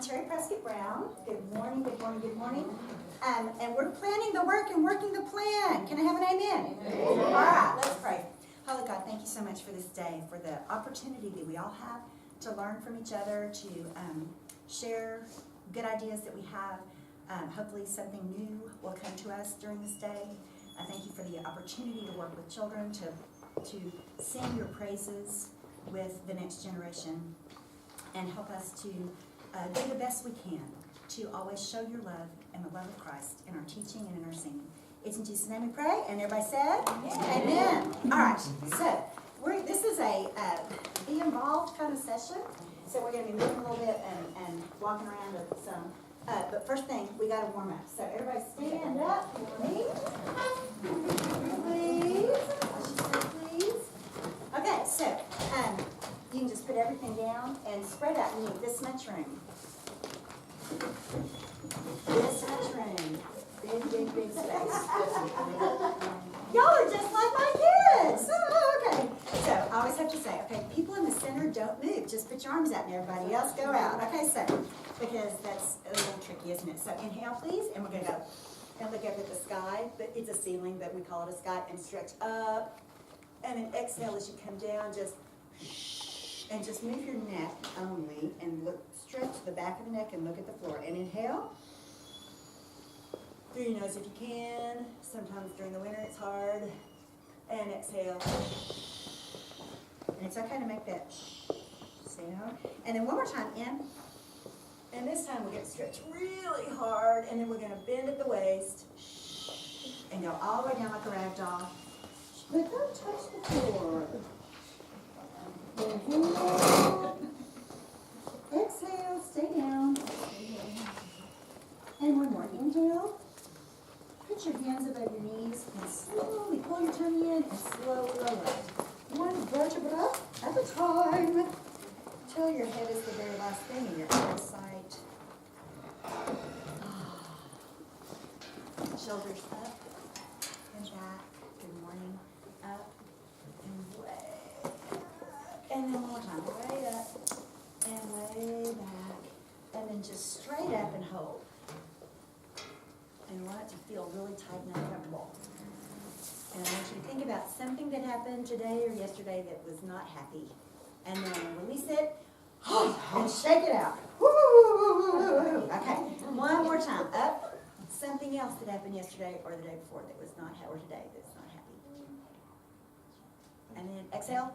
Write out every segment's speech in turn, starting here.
Terrie Preskitt Brown. Good morning, good morning, good morning. And we're planning the work and working the plan. Can I have an amen? Amen. All right, let's pray. Holy God, thank you so much for this day, for the opportunity that we all have to learn from each other, to share good ideas that we have. Hopefully something new will come to us during this day. I thank you for the opportunity to work with children, to sing your praises with the next generation, and help us to do the best we can to always show your love and the love of Christ in our teaching and in our singing. It's in Jesus' name we pray, and everybody said, Amen. All right, so this is a be involved kind of session, so we're going to be moving a little bit and walking around with some. But first thing, we got to warm up. So everybody stand up for me. Please. Please. Okay, so you can just put everything down and spread out. You need this much room. This much room. Big, big, big space. Y'all are just like my kids. Oh, okay. So I always have to say, okay, people in the center don't move. Just put your arms out and everybody else go out. Okay, so, because that's a little tricky, isn't it? So inhale, please, and we're going to go. And look up at the sky, but it's a ceiling, but we call it a sky, and stretch up. And then exhale as you come down, and just move your neck only, and look, stretch the back of the neck and look at the floor. And inhale. Through your nose if you can. Sometimes during the winter it's hard. And exhale. And it's okay to make that sound. And then one more time, in. And this time we're going to stretch really hard, and then we're going to bend at the waist and go all the way down like a rag doll. But don't touch the floor. Inhale. Exhale, stay down. And one more. Inhale. Put your hands above your knees and slowly pull your tummy in and slowly lower it. One vertebra at a time. Till your head is the very last thing and you're out of sight. Shoulders up and back. Good morning. Up and way up. And then one more time. Way up and way back. And then just straight up and hold. And I want it to feel really tight and uncomfortable. And I want you to think about something that happened today or yesterday that was not happy. And then release it and shake it out. Okay, one more time. Up. Something else that happened yesterday or the day before that was not happy, or today that's not happy. And then exhale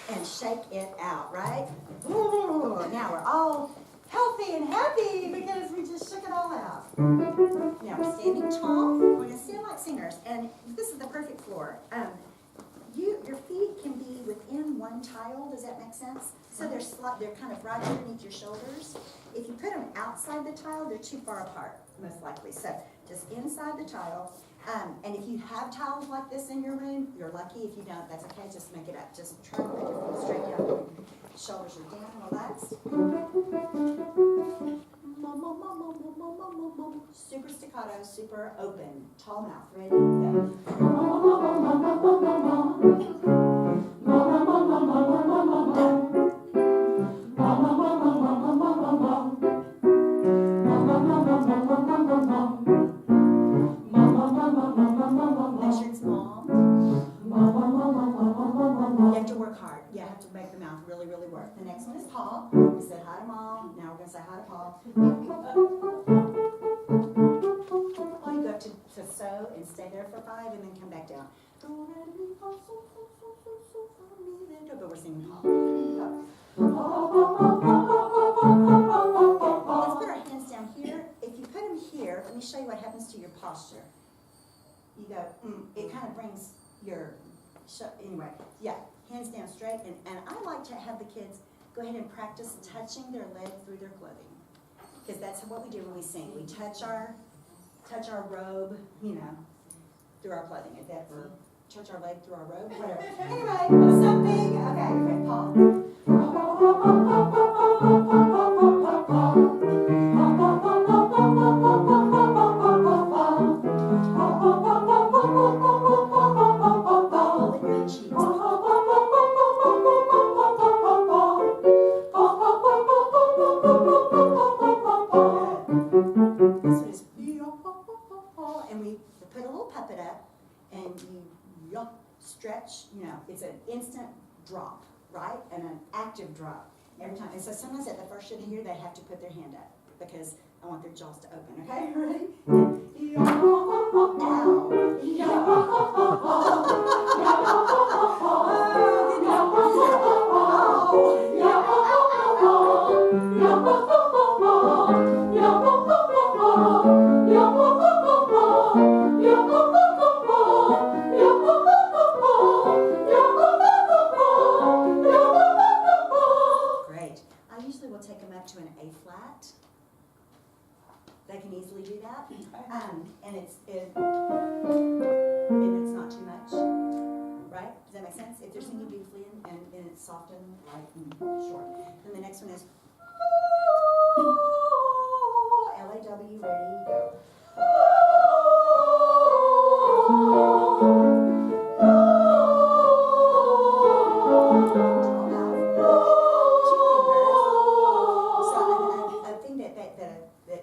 and shake it out, right? Now we're all healthy and happy because we just shook it all out. Now we're standing tall. We're going to stand like singers, and this is the perfect floor. Your feet can be within one tile. Does that make sense? So they're kind of right underneath your shoulders. If you put them outside the tile, they're too far apart, most likely. So just inside the tile. And if you have tiles like this in your room, you're lucky. If you don't, that's okay. Just make it up. Just try to put your feet straight down. Shoulders are down, relaxed. Super staccato, super open. Tall mouth. Ready? Go. Make sure it's small. You have to work hard. You have to make the mouth really, really work. The next one is Paul. We said hi to Mom. Now we're going to say hi to Paul. Oh, you go up to so and stay there for 5 and then come back down. But we're singing Paul. Let's put our hands down here. If you put them here, let me show you what happens to your posture. You go, it kind of brings your, anyway, yeah, hands down straight. And I like to have the kids go ahead and practice touching their leg through their clothing. Because that's what we do when we sing. We touch our robe, through our clothing. If that were touch our leg through our robe, whatever. Anyway, something. Okay, ready, Paul? drop, right? And an active drop every time. And so sometimes at the first of the year, they have to put their hand up because I want their jaws to open, okay? Ready? Great. I usually will take them up to an A flat. They can easily do that, and it's not too much, right? Does that make sense? If they're singing beautifully and it's soft and light and short. Then the next one is L-A-W, ready, go.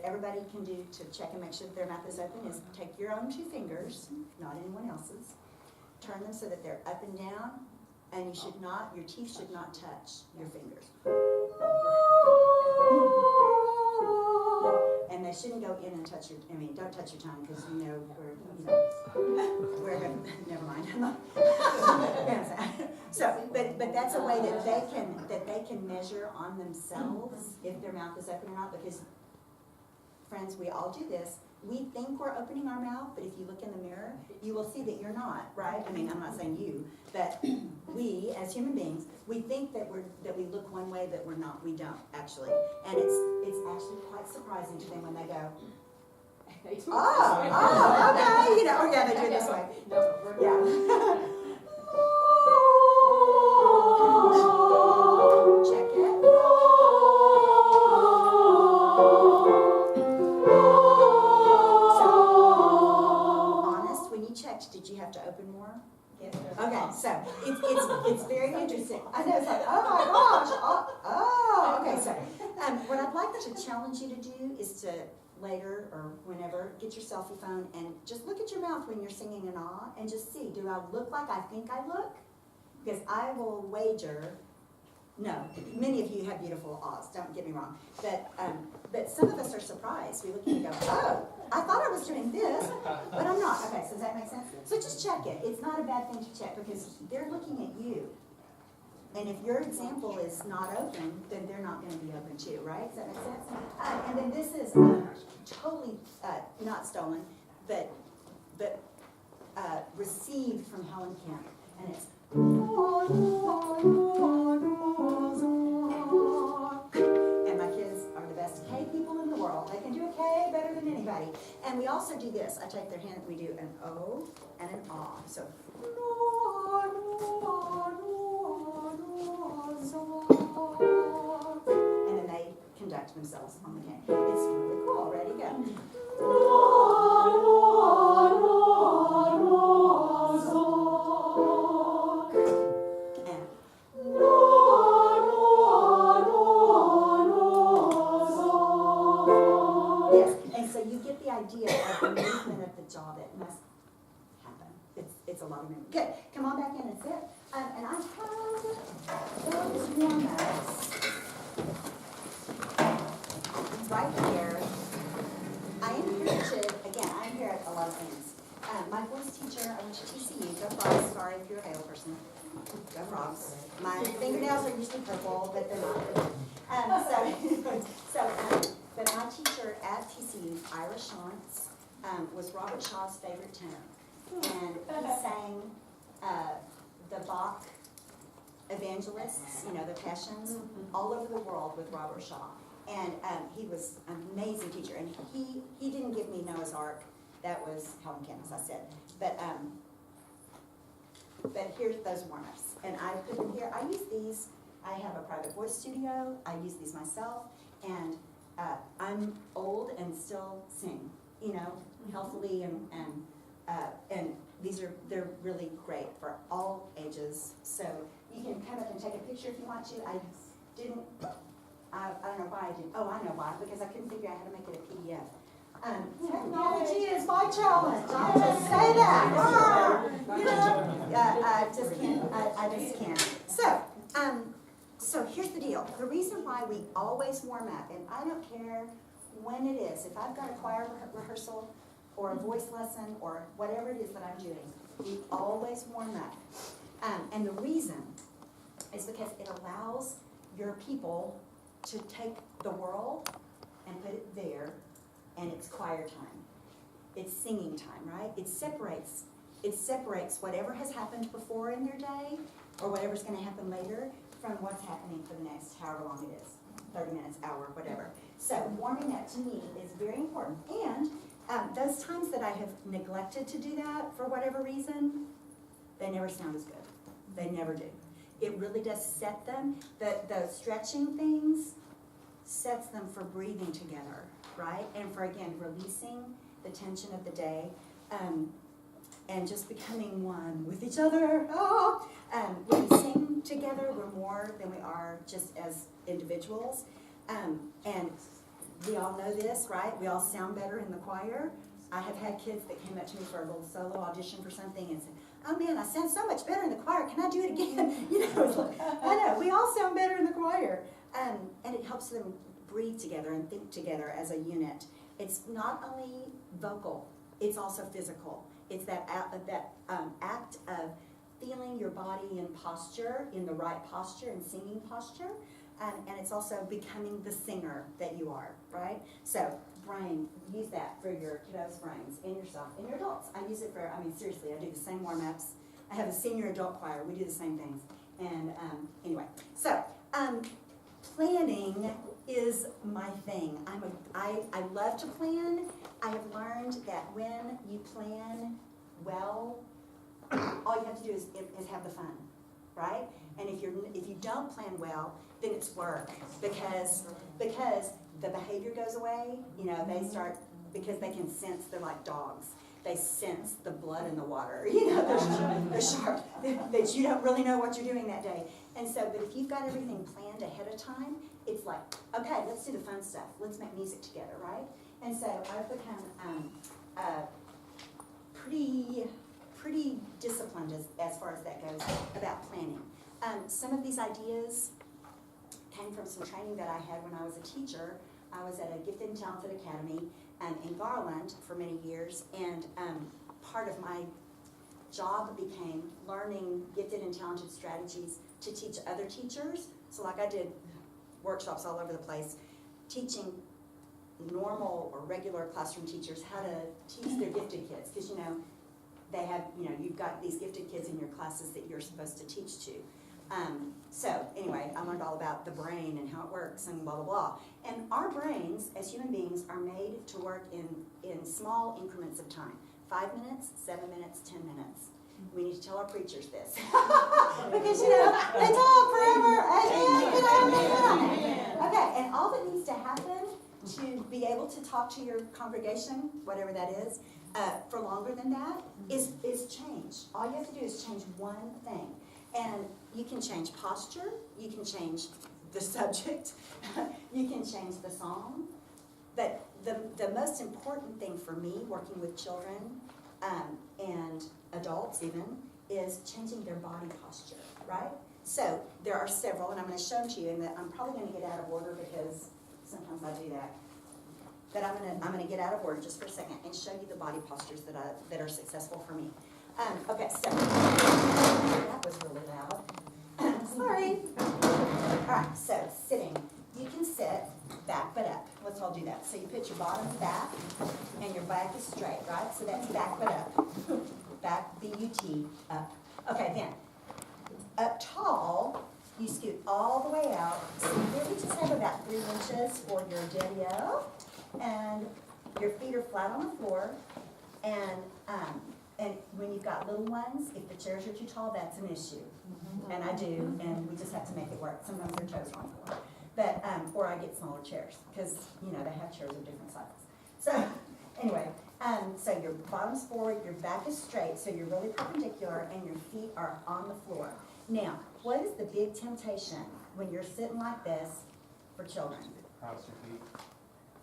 Everybody can do to check and make sure that their mouth is open is take your own 2 fingers, not anyone else's, turn them so that they're up and down, and you should not, your teeth should not touch your fingers. And they shouldn't go in and touch your, don't touch your tongue because we're never mind. So, but that's a way that they can measure on themselves if their mouth is open or not, because friends, we all do this. We think we're opening our mouth, but if you look in the mirror, you will see that you're not, right? I'm not saying you, but we, as human beings, we think that we look one way, but we're not. We don't, actually. And it's actually quite surprising to them when they go, okay, yeah, they do it this way. Yeah. Check it. Did you have to open more? Yes. Okay, so it's very interesting. I know, it's like, oh my gosh, okay, so what I'd like to challenge you to do is to later or whenever, get your selfie phone and just look at your mouth when you're singing an ah and just see, do I look like I think I look? Because I will wager, no, many of you have beautiful ahs, don't get me wrong, but some of us are surprised. We look and we go, oh, I thought I was doing this, but I'm not. Okay, so does that make sense? So just check it. It's not a bad thing to check because they're looking at you. And if your example is not open, then they're not going to be open too, right? Does that make sense? And then this is totally not stolen, but received from Helen Kemp. And it's and my kids are the best K people in the world. They can do a K better than anybody. And we also do this. I take their hand, we do an O and an ah. So and then they conduct themselves on the K. It's really cool. Ready, go. Idea of the movement of the jaw that must happen. It's a lot of movement. Good. Come on back in and sit. And I have those warm-ups right here. I am here I'm here at a lot of things. My voice teacher, I went to TCU. Go Frogs. Sorry if you're a Hale person. Go Frogs. My fingernails are usually purple, but they're not. But my teacher at TCU, Ira Shantz, was Robert Shaw's favorite tenor. And he sang the Bach evangelists, the Passions, all over the world with Robert Shaw. And he was an amazing teacher. And he didn't give me Noah's Ark. That was Helen Kemp, as I said. But here's those warm-ups. And I put them here. I use these. I have a private voice studio. I use these myself. And I'm old and still sing, healthily, and they're really great for all ages. So you can come up and take a picture if you want to. I don't know why I didn't. Oh, I know why, because I couldn't figure out how to make it a PDF. Technology is my challenge. I'll just say that. You know, I just can't. So here's the deal. The reason why we always warm up, and I don't care when it is, if I've got a choir rehearsal or a voice lesson or whatever it is that I'm doing, we always warm up. And the reason is because it allows your people to take the world and put it there, and it's choir time. It's singing time, right? It separates whatever has happened before in their day or whatever's going to happen later from what's happening for the next however long it is, 30 minutes, hour, whatever. So warming up to me is very important. And those times that I have neglected to do that for whatever reason, they never sound as good. They never do. It really does set them, the stretching things sets them for breathing together, right? And for, again, releasing the tension of the day, and just becoming one with each other. When we sing together, we're more than we are just as individuals. And we all know this, right? We all sound better in the choir. I have had kids that came up to me for a little solo audition for something and said, "Oh man, I sound so much better in the choir. Can I do it again?" You know, it's like, I know, we all sound better in the choir. And it helps them breathe together and think together as a unit. It's not only vocal, it's also physical. It's that act of feeling your body in posture, in the right posture, and singing posture. And it's also becoming the singer that you are, right? So, brain, use that for your kiddos' brains, and yourself, and your adults. I use it for, I mean, seriously, I do the same warm-ups. I have a senior adult choir. We do the same things. And anyway, so planning is my thing. I love to plan. I have learned that when you plan well, all you have to do is have the fun, right? And if you don't plan well, then it's work because the behavior goes away. You know, they start, because they can sense, they're like dogs. They sense the blood in the water. You know, they're sharp. That you don't really know what you're doing that day. And so, but if you've got everything planned ahead of time, it's like, okay, let's do the fun stuff. Let's make music together, right? And so I've become pretty disciplined as far as that goes about planning. Some of these ideas came from some training that I had when I was a teacher. I was at a Gifted and Talented Academy in Garland for many years, and part of my job became learning gifted and talented strategies to teach other teachers. So like I did workshops all over the place, teaching normal or regular classroom teachers how to teach their gifted kids, because you know, they have, you know, you've got these gifted kids in your classes that you're supposed to teach to. So anyway, I learned all about the brain and how it works and blah, blah, blah. And our brains, as human beings, are made to work in small increments of time. 5 minutes, 7 minutes, 10 minutes. We need to tell our preachers this. Because, you know, they talk forever. Amen. Okay, and all that needs to happen to be able to talk to your congregation, whatever that is, for longer than that, is change. All you have to do is change one thing. And you can change posture, you can change the subject, you can change the song. But the most important thing for me, working with children and adults even, is changing their body posture, right? So there are several, and I'm going to show them to you, and I'm probably going to get out of order because sometimes I do that. But I'm going to get out of order just for a second and show you the body postures that are successful for me. Okay, so that was really loud. Sorry. All right, so sitting. You can sit back but up. Let's all do that. So you put your bottoms back and your back is straight, right? So that's back but up. Back, B-U-T, up. Okay, then. Up tall, you scoot all the way out. So you really just have about 3 inches for your dedio. And your feet are flat on the floor. And when you've got little ones, if the chairs are too tall, that's an issue. And I do, and we just have to make it work. Sometimes their toes are on the floor. But, or I get smaller chairs, because, you know, they have chairs of different sizes. So, anyway, so your bottom's forward, your back is straight, so you're really perpendicular, and your feet are on the floor. Now, what is the big temptation when you're sitting like this for children? Cross your feet.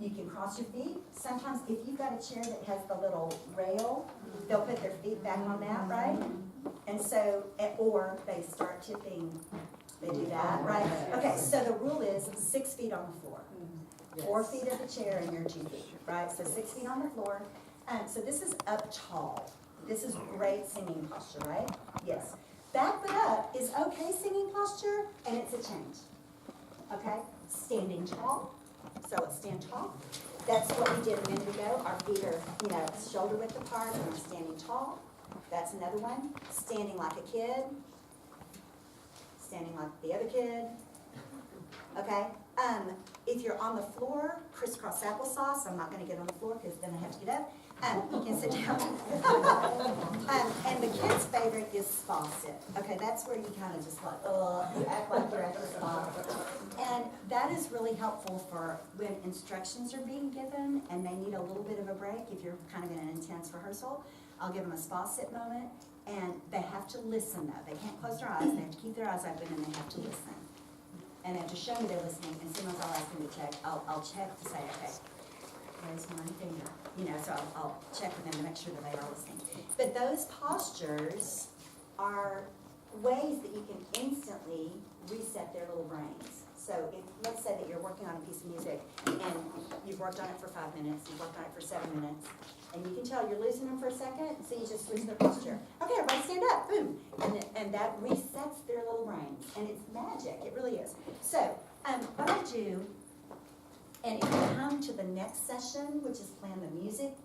You can cross your feet. Sometimes if you've got a chair that has the little rail, they'll put their feet back on that, right? And so, or they start tipping, they do that, right? Okay, so the rule is 6 feet on the floor. 4 feet at the chair and you're 2 feet, right? So 6 feet on the floor. So this is up tall. This is great singing posture, right? Yes. Back foot up is okay singing posture, and it's a change. Okay? Standing tall. So let's stand tall. That's what we did a minute ago. Our feet are, shoulder width apart, and we're standing tall. That's another one. Standing like a kid. Standing like the other kid. Okay? If you're on the floor, crisscross applesauce. I'm not going to get on the floor because then I have to get up. You can sit down. And the kids' favorite is spa sit. Okay, that's where you kind of just like, you act like you're at the spa. And that is really helpful for when instructions are being given and they need a little bit of a break. If you're kind of in an intense rehearsal, I'll give them a spa sit moment. And they have to listen though. They can't close their eyes. They have to keep their eyes open and they have to listen. And they have to show me they're listening. And sometimes I'll ask them to check. I'll check to say, okay, raise one finger. So I'll check with them to make sure that they are listening. But those postures are ways that you can instantly reset their little brains. So if, let's say that you're working on a piece of music and you've worked on it for 5 minutes, you've worked on it for 7 minutes, and you can tell you're losing them for a second, so you just switch their posture. Okay, everybody stand up, boom. And that resets their little brains. And it's magic, it really is. So what I do, and if you come to the next session, which is plan the music,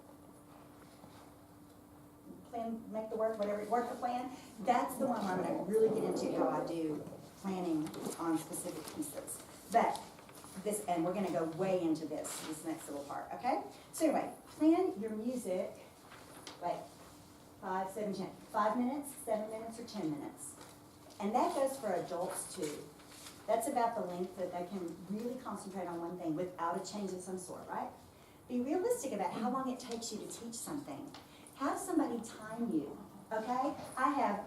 make the work, whatever, work the plan, that's the one where I'm going to really get into how I do planning on specific pieces. But this, and we're going to go way into this next little part, okay? So anyway, plan your music, like 5, 7, 10, 5 minutes, 7 minutes, or 10 minutes. And that goes for adults too. That's about the length that they can really concentrate on one thing without a change of some sort, right? Be realistic about how long it takes you to teach something. Have somebody time you, okay? I have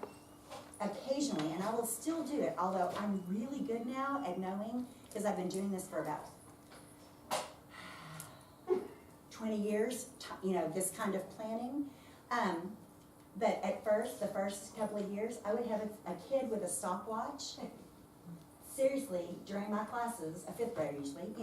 occasionally, and I will still do it, although I'm really good now at knowing, because I've been doing this for about 20 years, this kind of planning. But at first, the first couple of years, I would have a kid with a stopwatch. Seriously, during my classes, a 5th grader usually,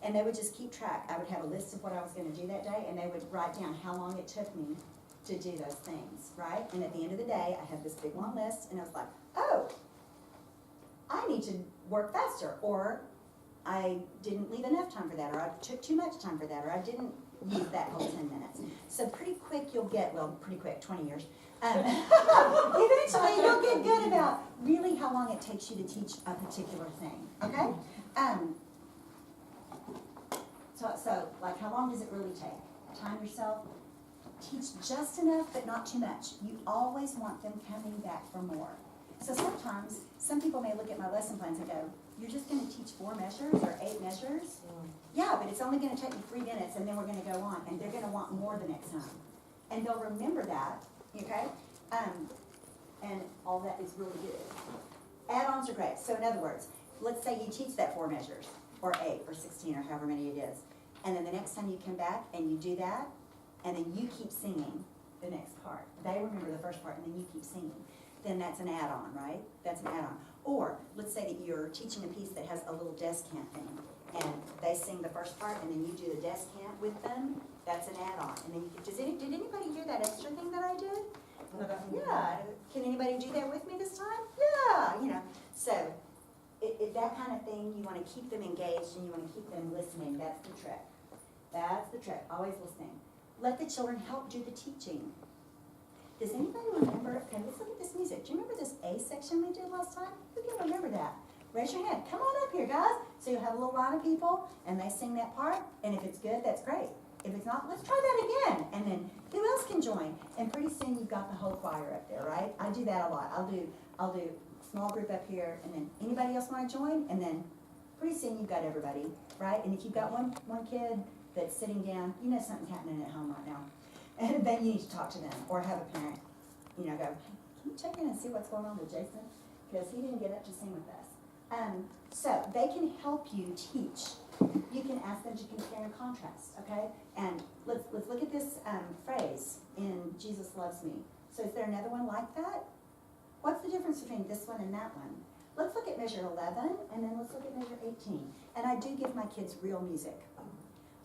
and they would just keep track. I would have a list of what I was going to do that day, and they would write down how long it took me to do those things, right? And at the end of the day, I had this big long list, and I was like, oh, I need to work faster, or I didn't leave enough time for that, or I took too much time for that, or I didn't use that whole 10 minutes. So pretty quick you'll get, well, pretty quick, 20 years. Eventually you'll get good about really how long it takes you to teach a particular thing, okay? So like how long does it really take? Time yourself. Teach just enough but not too much. You always want them coming back for more. So sometimes, some people may look at my lesson plans and go, you're just going to teach 4 measures or 8 measures? Yeah, but it's only going to take me 3 minutes and then we're going to go on and they're going to want more the next time. And they'll remember that, okay? And all that is really good. Add-ons are great. So in other words, let's say you teach that 4 measures or 8 or 16 or however many it is. And then the next time you come back and you do that, and then you keep singing the next part. They remember the first part and then you keep singing. Then that's an add-on, right? That's an add-on. Or let's say that you're teaching a piece that has a little descant thing, and they sing the first part, and then you do the descant with them. That's an add-on. And then you can, did anybody hear that extra thing that I did? Yeah. Can anybody do that with me this time? Yeah. So that kind of thing, you want to keep them engaged and you want to keep them listening. That's the trick. That's the trick. Always listening. Let the children help do the teaching. Does anybody remember, okay, let's look at this music. Do you remember this A section we did last time? Who can remember that? Raise your hand. Come on up here, guys. So you'll have a little line of people, and they sing that part, and if it's good, that's great. If it's not, let's try that again. And then who else can join? And pretty soon you've got the whole choir up there, right? I do that a lot. I'll do small group up here, and then anybody else want to join? And then pretty soon you've got everybody, right? And if you've got one kid that's sitting down, you know something's happening at home right now. And then you need to talk to them or have a parent, go, hey, can you check in and see what's going on with Jason? Because he didn't get up to sing with us. So they can help you teach. you can ask them to compare and contrast, okay? And let's look at this phrase in Jesus Loves Me. So is there another one like that? What's the difference between this one and that one? Let's look at measure 11, and then let's look at measure 18. And I do give my kids real music.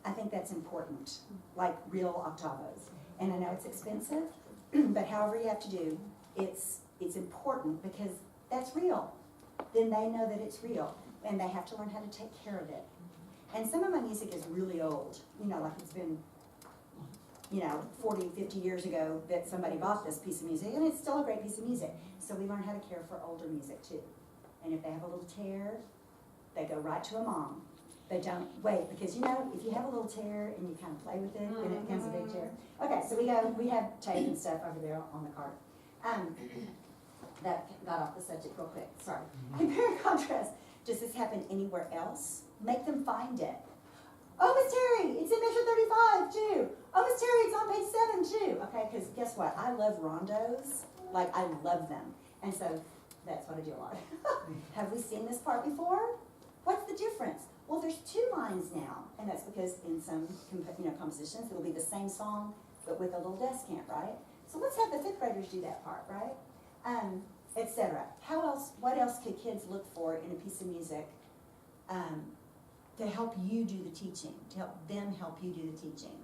I think that's important, like real octavos. And I know it's expensive, but however you have to do, it's important because that's real. Then they know that it's real, and they have to learn how to take care of it. And some of my music is really old, like it's been 40, 50 years ago that somebody bought this piece of music, and it's still a great piece of music. So we learn how to care for older music too. And if they have a little tear, they go right to a mom. They don't wait, because if you have a little tear and you kind of play with it, then it becomes a big tear. Okay, so we have tape and stuff over there on the cart. That got off the subject real quick, sorry. Compare and contrast. Does this happen anywhere else? Make them find it. Oh, Miss Terrie, it's in measure 35 too. Oh, Miss Terrie, it's on page 7 too. Okay, because guess what? I love rondos. Like, I love them. And so that's what I do a lot. Have we seen this part before? What's the difference? Well, there's 2 lines now, and that's because in some compositions it'll be the same song but with a little descant, right? So let's have the 5th graders do that part, right? Etc. What else could kids look for in a piece of music to help you do the teaching, to help them help you do the teaching?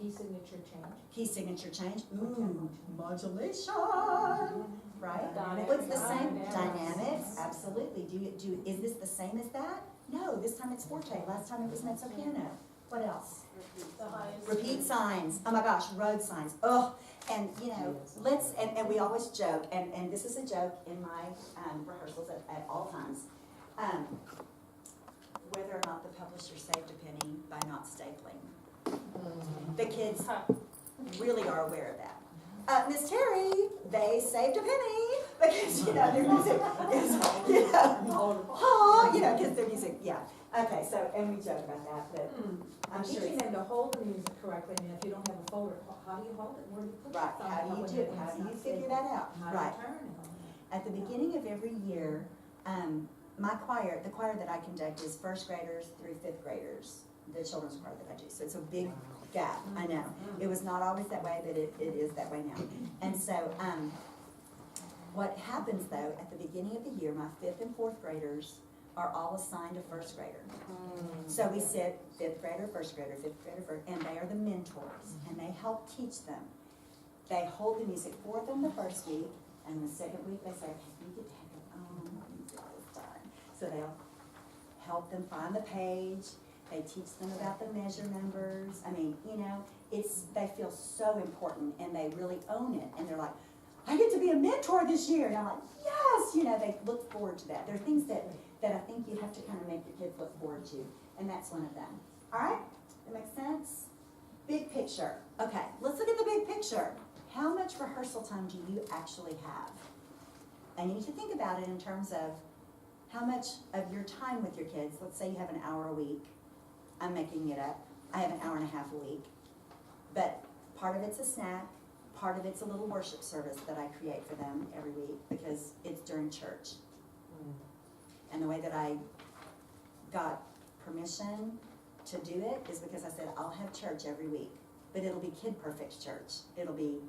Key signature change. Key signature change. Ooh, modulation. Right? Dynamics. What's the same? Dynamics. Absolutely. Is this the same as that? No, this time it's forte. Last time it was mezzo piano. What else? Repeat signs. Oh my gosh, road signs. Oh, and and we always joke, and this is a joke in my rehearsals at all times, whether or not the publisher saved a penny by not stapling. The kids really are aware of that. Miss Terrie, they saved a penny because their music is because their music, yeah. Okay, so and we joke about that, but I'm sure teaching them to hold the music correctly. And if you don't have a folder, how do you hold it? Where do you put it? Right. How do you figure that out? Right. Turn it. At the beginning of every year, the choir that I conduct is 1st graders through 5th graders. The children's choir that I do. So it's a big gap, I know. It was not always that way, but it is that way now. And so what happens though, at the beginning of the year, my 5th and 4th graders are all assigned a 1st grader. So we sit 5th grader, 1st grader, 5th grader, and they are the mentors, and they help teach them. They hold the music for them the 1st week, and the 2nd week they say, okay, you get to have your own music this time. So they'll help them find the page. They teach them about the measure numbers. I mean, they feel so important, and they really own it. And they're like, I get to be a mentor this year. And I'm like, yes, they look forward to that. There are things that I think you have to kind of make your kids look forward to, and that's one of them. All right? That makes sense? Big picture. Okay, let's look at the big picture. How much rehearsal time do you actually have? And you need to think about it in terms of how much of your time with your kids, let's say you have an hour a week. I'm making it up. I have an hour and a half a week. But part of it's a snack, part of it's a little worship service that I create for them every week because it's during church. And the way that I got permission to do it is because I said, I'll have church every week, but it'll be Kid Perfect church. It'll be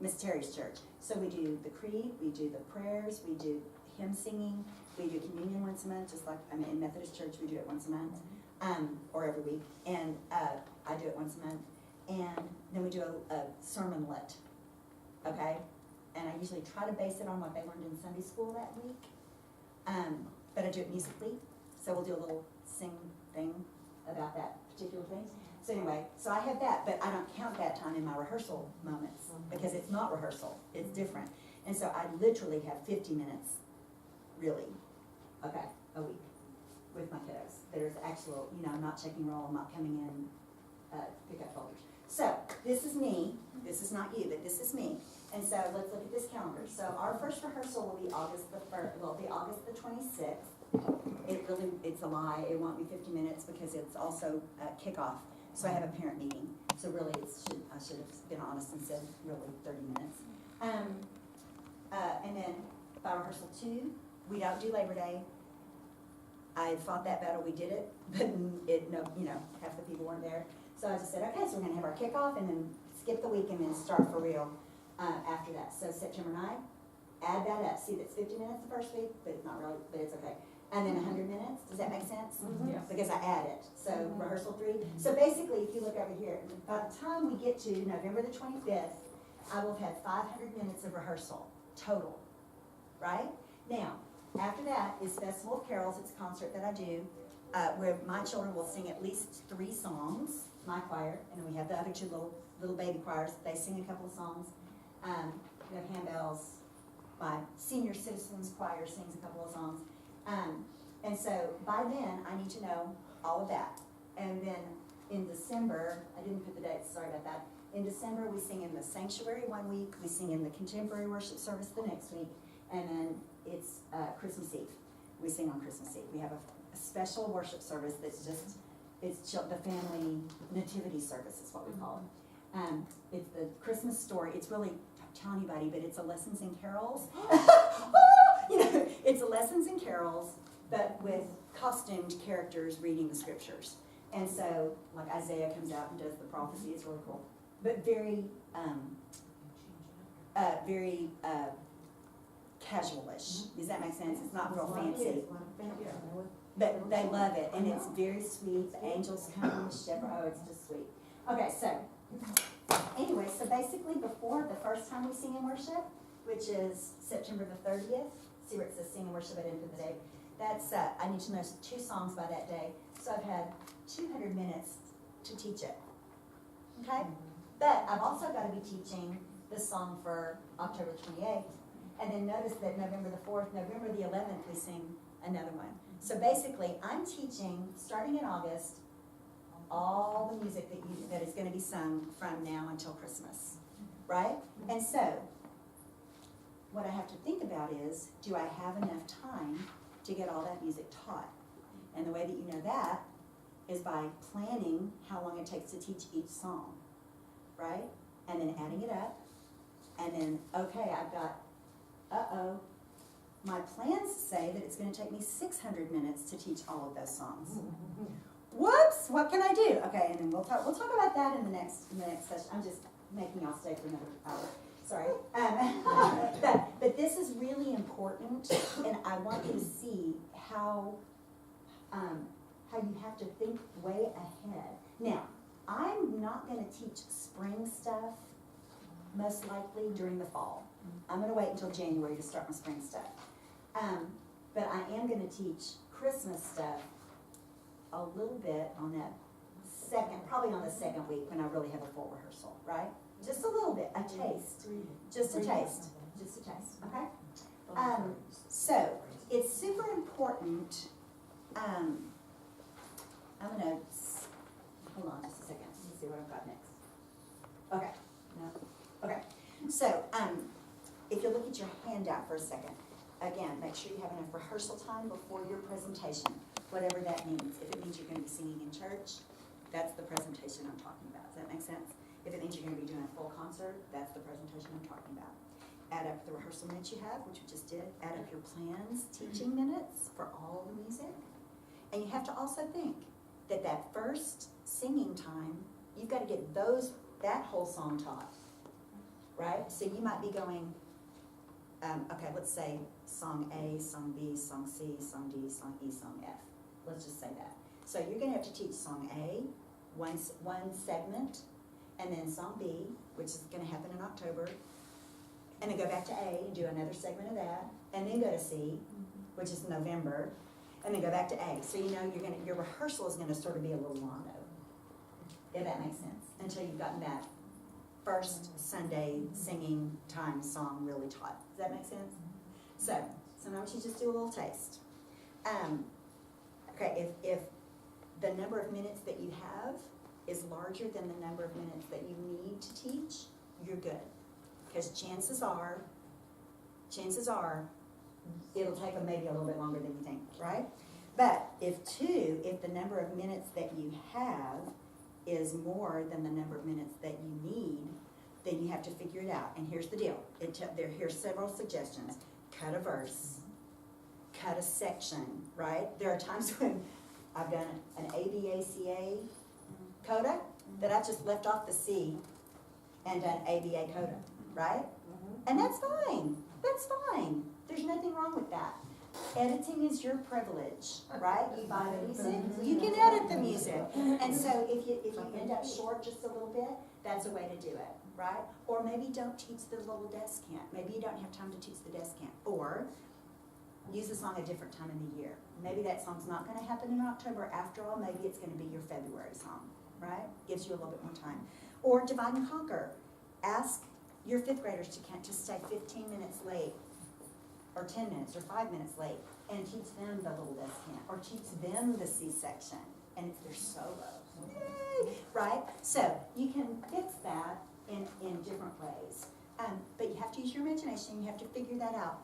Miss Terrie's church. So we do the creed, we do the prayers, we do hymn singing, we do communion once a month, just like in Methodist church we do it once a month. Or every week, and I do it once a month, and then we do a sermonlet, okay? And I usually try to base it on what they learned in Sunday school that week, but I do it musically, so we'll do a little sing thing about that particular thing. So anyway, so I have that, but I don't count that time in my rehearsal moments, because it's not rehearsal, it's different. And so I literally have 50 minutes, really, okay, a week. With my kiddos. There's actual, I'm not checking roll, I'm not coming in, pick up folders. So, this is me, this is not you, but this is me. And so, let's look at this calendar. So, our first rehearsal will be August the 26th. It's a lie, it won't be 50 minutes because it's also kickoff. So I have a parent meeting. So really, I should have been honest and said really 30 minutes. And then by rehearsal 2, we don't do Labor Day. I I fought that battle, we did it, but half the people weren't there. So I just said, okay, so we're gonna have our kickoff and then skip the week and then start for real after that. So September 9th, add that up. See, that's 50 minutes the first week, but it's not really, but it's okay. And then 100 minutes, does that make sense? Yes. Because I add it. So rehearsal 3. So basically, if you look over here, by the time we get to November the 25th, I will have had 500 minutes of rehearsal total, right? Now, after that is Festival of Carols. It's a concert that I do where my children will sing at least 3 songs, my choir, and then we have the other 2 little baby choirs. They sing a couple of songs. We have handbells. My senior citizens choir sings a couple of songs. And so by then, I need to know all of that. And then in December, I didn't put the dates, sorry about that. In December, we sing in the sanctuary one week, we sing in the contemporary worship service the next week, and then it's Christmas Eve. We sing on Christmas Eve. We have a special worship service that's just, it's the family nativity service is what we call it. It's the Christmas story. It's really, don't tell anybody, but it's a lessons in carols. It's a lessons in carols, but with costumed characters reading the scriptures. And so, like Isaiah comes out and does the prophecy. It's really cool, but very casual-ish. Does that make sense? It's not real fancy, but they love it, and it's very sweet. The angels come, the shepherd. Oh, it's just sweet. Okay, so anyway, so basically before the first time we sing in worship, which is September the 30th, see where it says sing and worship at the end of the day. That's, I need to know 2 songs by that day. So I've had 200 minutes to teach it, okay? But I've also got to be teaching the song for October 28th. And then notice that November the 4th, November the 11th, we sing another one. So basically, I'm teaching, starting in August, all the music that is going to be sung from now until Christmas, right? And so, what I have to think about is, do I have enough time to get all that music taught? And the way that you know that is by planning how long it takes to teach each song, right? And then adding it up, and then, okay, I've got, my plans say that it's going to take me 600 minutes to teach all of those songs. Whoops, what can I do? Okay, and then we'll talk about that in the next session. I'm just making y'all stay for another hour. Sorry. But this is really important, and I want you to see how you have to think way ahead. Now, I'm not going to teach spring stuff, most likely during the fall. I'm going to wait until January to start my spring stuff. But I am going to teach Christmas stuff a little bit on that probably on the second week when I really have a full rehearsal, right? Just a little bit, a taste, just a taste, okay? So, it's super important, I'm gonna, hold on just a second, let me see what I've got next. Okay, no, okay. So, if you look at your handout for a second, again, make sure you have enough rehearsal time before your presentation, whatever that means. If it means you're gonna be singing in church, that's the presentation I'm talking about. Does that make sense? If it means you're going to be doing a full concert, that's the presentation I'm talking about. Add up the rehearsal minutes you have, which we just did. Add up your plans, teaching minutes for all the music. And you have to also think that first singing time, you've got to get that whole song taught, right? So you might be going, okay, let's say song A, song B, song C, song D, song E, song F. Let's just say that. So you're going to have to teach song A, one segment, and then song B, which is going to happen in October, and then go back to A and do another segment of that, and then go to C, which is November, and then go back to A. So you know your rehearsal is going to sort of be a little longer, if that makes sense, until you've gotten that first Sunday singing time song really taught. Does that make sense? So sometimes you just do a little taste. Okay, if the number of minutes that you have is larger than the number of minutes that you need to teach, you're good. Because chances are, it'll take them maybe a little bit longer than you think, right? But if the number of minutes that you have is more than the number of minutes that you need, then you have to figure it out. And here's the deal. Here's several suggestions. Cut a verse. cut a section, right? There are times when I've done an ABACA coda that I've just left off the C and done ABA coda, right? And that's fine, that's fine. There's nothing wrong with that. Editing is your privilege, right? You buy the music, you can edit the music. And so if you end up short just a little bit, that's a way to do it, right? Or maybe don't teach the little descant. Maybe you don't have time to teach the descant. Or use the song a different time in the year. Maybe that song's not gonna happen in October after all, maybe it's gonna be your February song, right? Gives you a little bit more time. Or divide and conquer. Ask your 5th graders to stay 15 minutes late, or 10 minutes, or 5 minutes late, and teach them the little descant, or teach them the C section, and it's their solo. Yay! Right? So you can fix that in different ways. But you have to use your imagination, you have to figure that out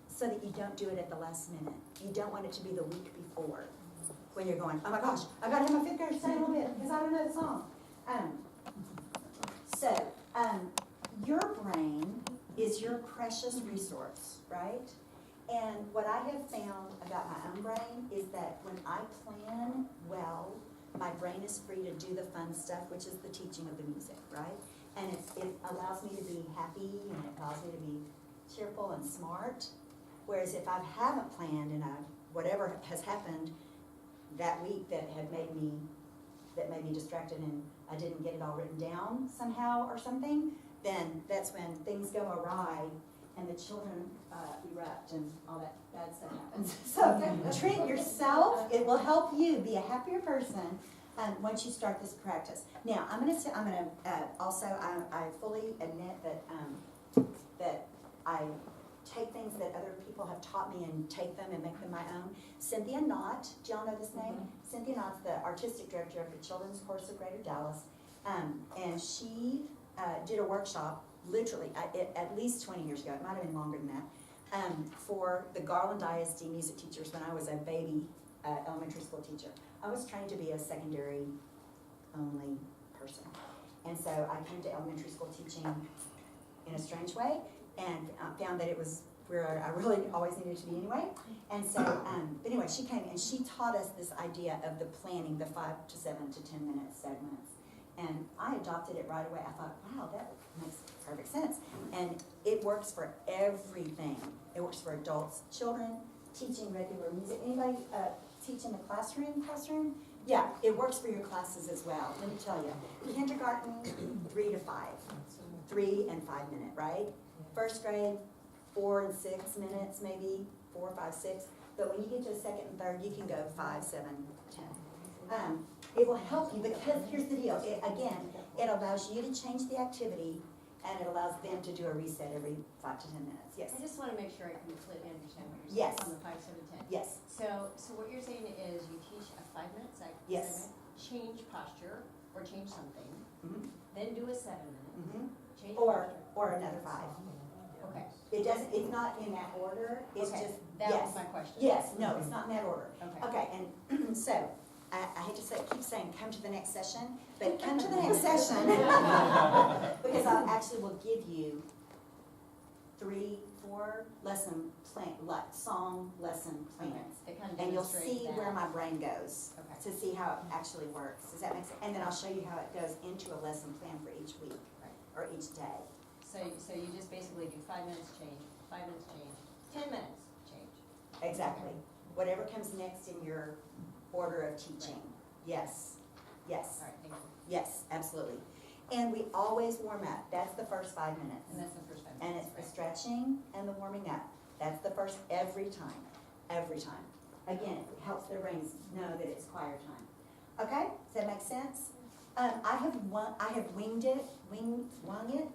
so that you don't do it at the last minute. You don't want it to be the week before when you're going, oh my gosh, I gotta have my 5th graders sing a little bit because I don't know the song. Your brain is your precious resource, right? And what I have found about my own brain is that when I plan well, my brain is free to do the fun stuff, which is the teaching of the music, right? And it allows me to be happy, and it allows me to be cheerful and smart. Whereas if I haven't planned and whatever has happened that week that made me distracted and I didn't get it all written down somehow or something, then that's when things go awry and the children erupt and all that bad stuff happens. So treat yourself. It will help you be a happier person once you start this practice. Now, I fully admit that I take things that other people have taught me and take them and make them my own. Cynthia Knott, do y'all know this name? Cynthia Knott's the artistic director of the Children's Chorus of Greater Dallas, and she did a workshop, literally, at least 20 years ago, it might have been longer than that, for the Garland ISD music teachers when I was a baby elementary school teacher. I was trained to be a secondary only person. And so I came to elementary school teaching in a strange way and found that it was where I really always needed to be anyway. And so, but anyway, she came and she taught us this idea of the planning, the 5 to 7 to 10 minute segments. And I adopted it right away. I thought, wow, that makes perfect sense. And it works for everything. It works for adults, children, teaching regular music. Anybody teach in the classroom? Yeah, it works for your classes as well. Let me tell you. Kindergarten, 3 to 5. 3 and 5 minute, right? First grade, 4 and 6 minutes, maybe 4, 5, 6. But when you get to the second and third, you can go 5, 7, 10. It will help you because here's the deal. It allows you to change the activity and it allows them to do a reset every 5 to 10 minutes. Yes. I just want to make sure I completely understand what you're Yes. saying on the 5, 7, 10. Yes. So what you're saying is you teach a 5-minute Yes. segment, change posture or change something, Mm-hmm. then do a 7-minute, Mm-hmm. change Or posture. another 5. Okay. It doesn't. It's not in that order. It's Okay, just that yes. was my question. Yes. No, it's not in that order. Okay. Okay. And so I hate to keep saying come to the next session, but come to the next session because I actually will give you 3, 4 lesson plan, song lesson plans, Okay. They kind of and you'll demonstrate see that. where my brain goes Okay. to see how it actually works. Does that make sense? And then I'll show you how it goes into a lesson plan for each week Right. or each day. So you just basically do 5 minutes change, 5 minutes change, 10 minutes change. Exactly. Whatever comes next in your order of teaching. Yes. Yes. All right, thank you. Yes, absolutely. And we always warm up. That's the first 5 minutes. And that's the first 5 And minutes. it's the stretching and the warming up. That's the first every time. Every time. Again, it helps their brains know that it's choir time. Okay? Does that make sense? I have winged it. Wung it?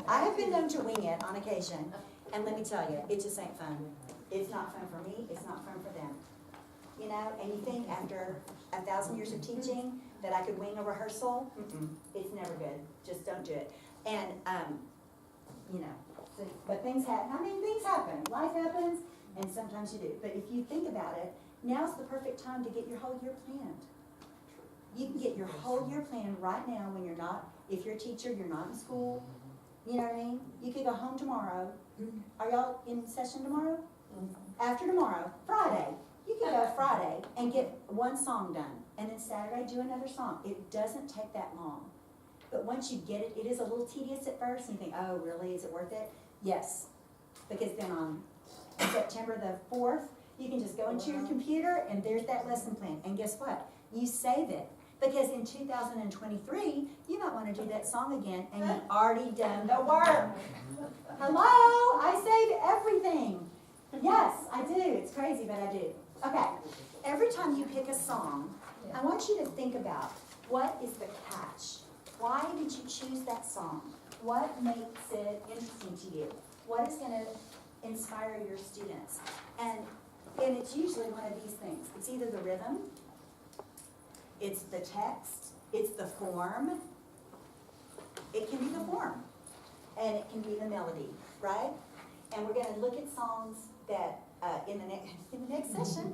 I have been known to wing it on occasion. And let me tell you, it just ain't fun. It's not fun for me. It's not fun for them. You know, and you think after 1,000 years of teaching that I could wing a rehearsal? It's never good. Just don't do it. And, you know, but things happen. I mean, things happen. Life happens, and sometimes you do. But if you think about it, now's the perfect time to get your whole year planned. You can get your whole year planned right now when you're not, if you're a teacher, you're not in school, You know what I mean? You could go home tomorrow. Are y'all in session tomorrow? After tomorrow, Friday. You could go Friday and get one song done, and then Saturday do another song. It doesn't take that long. But once you get it, it is a little tedious at first, and you think, oh, really, is it worth it? Yes. Because then on September the 4th, you can just go into your computer, and there's that lesson plan. And guess what? You save it. Because in 2023, you might want to do that song again, and you've already done the work. Hello? I save everything. Yes, I do. It's crazy, but I do. Okay. Every time you pick a song, I want you to think about, what is the catch? Why did you choose that song? What makes it interesting to you? What is going to inspire your students? And it's usually one of these things. It's either the rhythm, it's the text, it's the form. It can be the form, and it can be the melody, right? And we're going to look at songs that in the next session,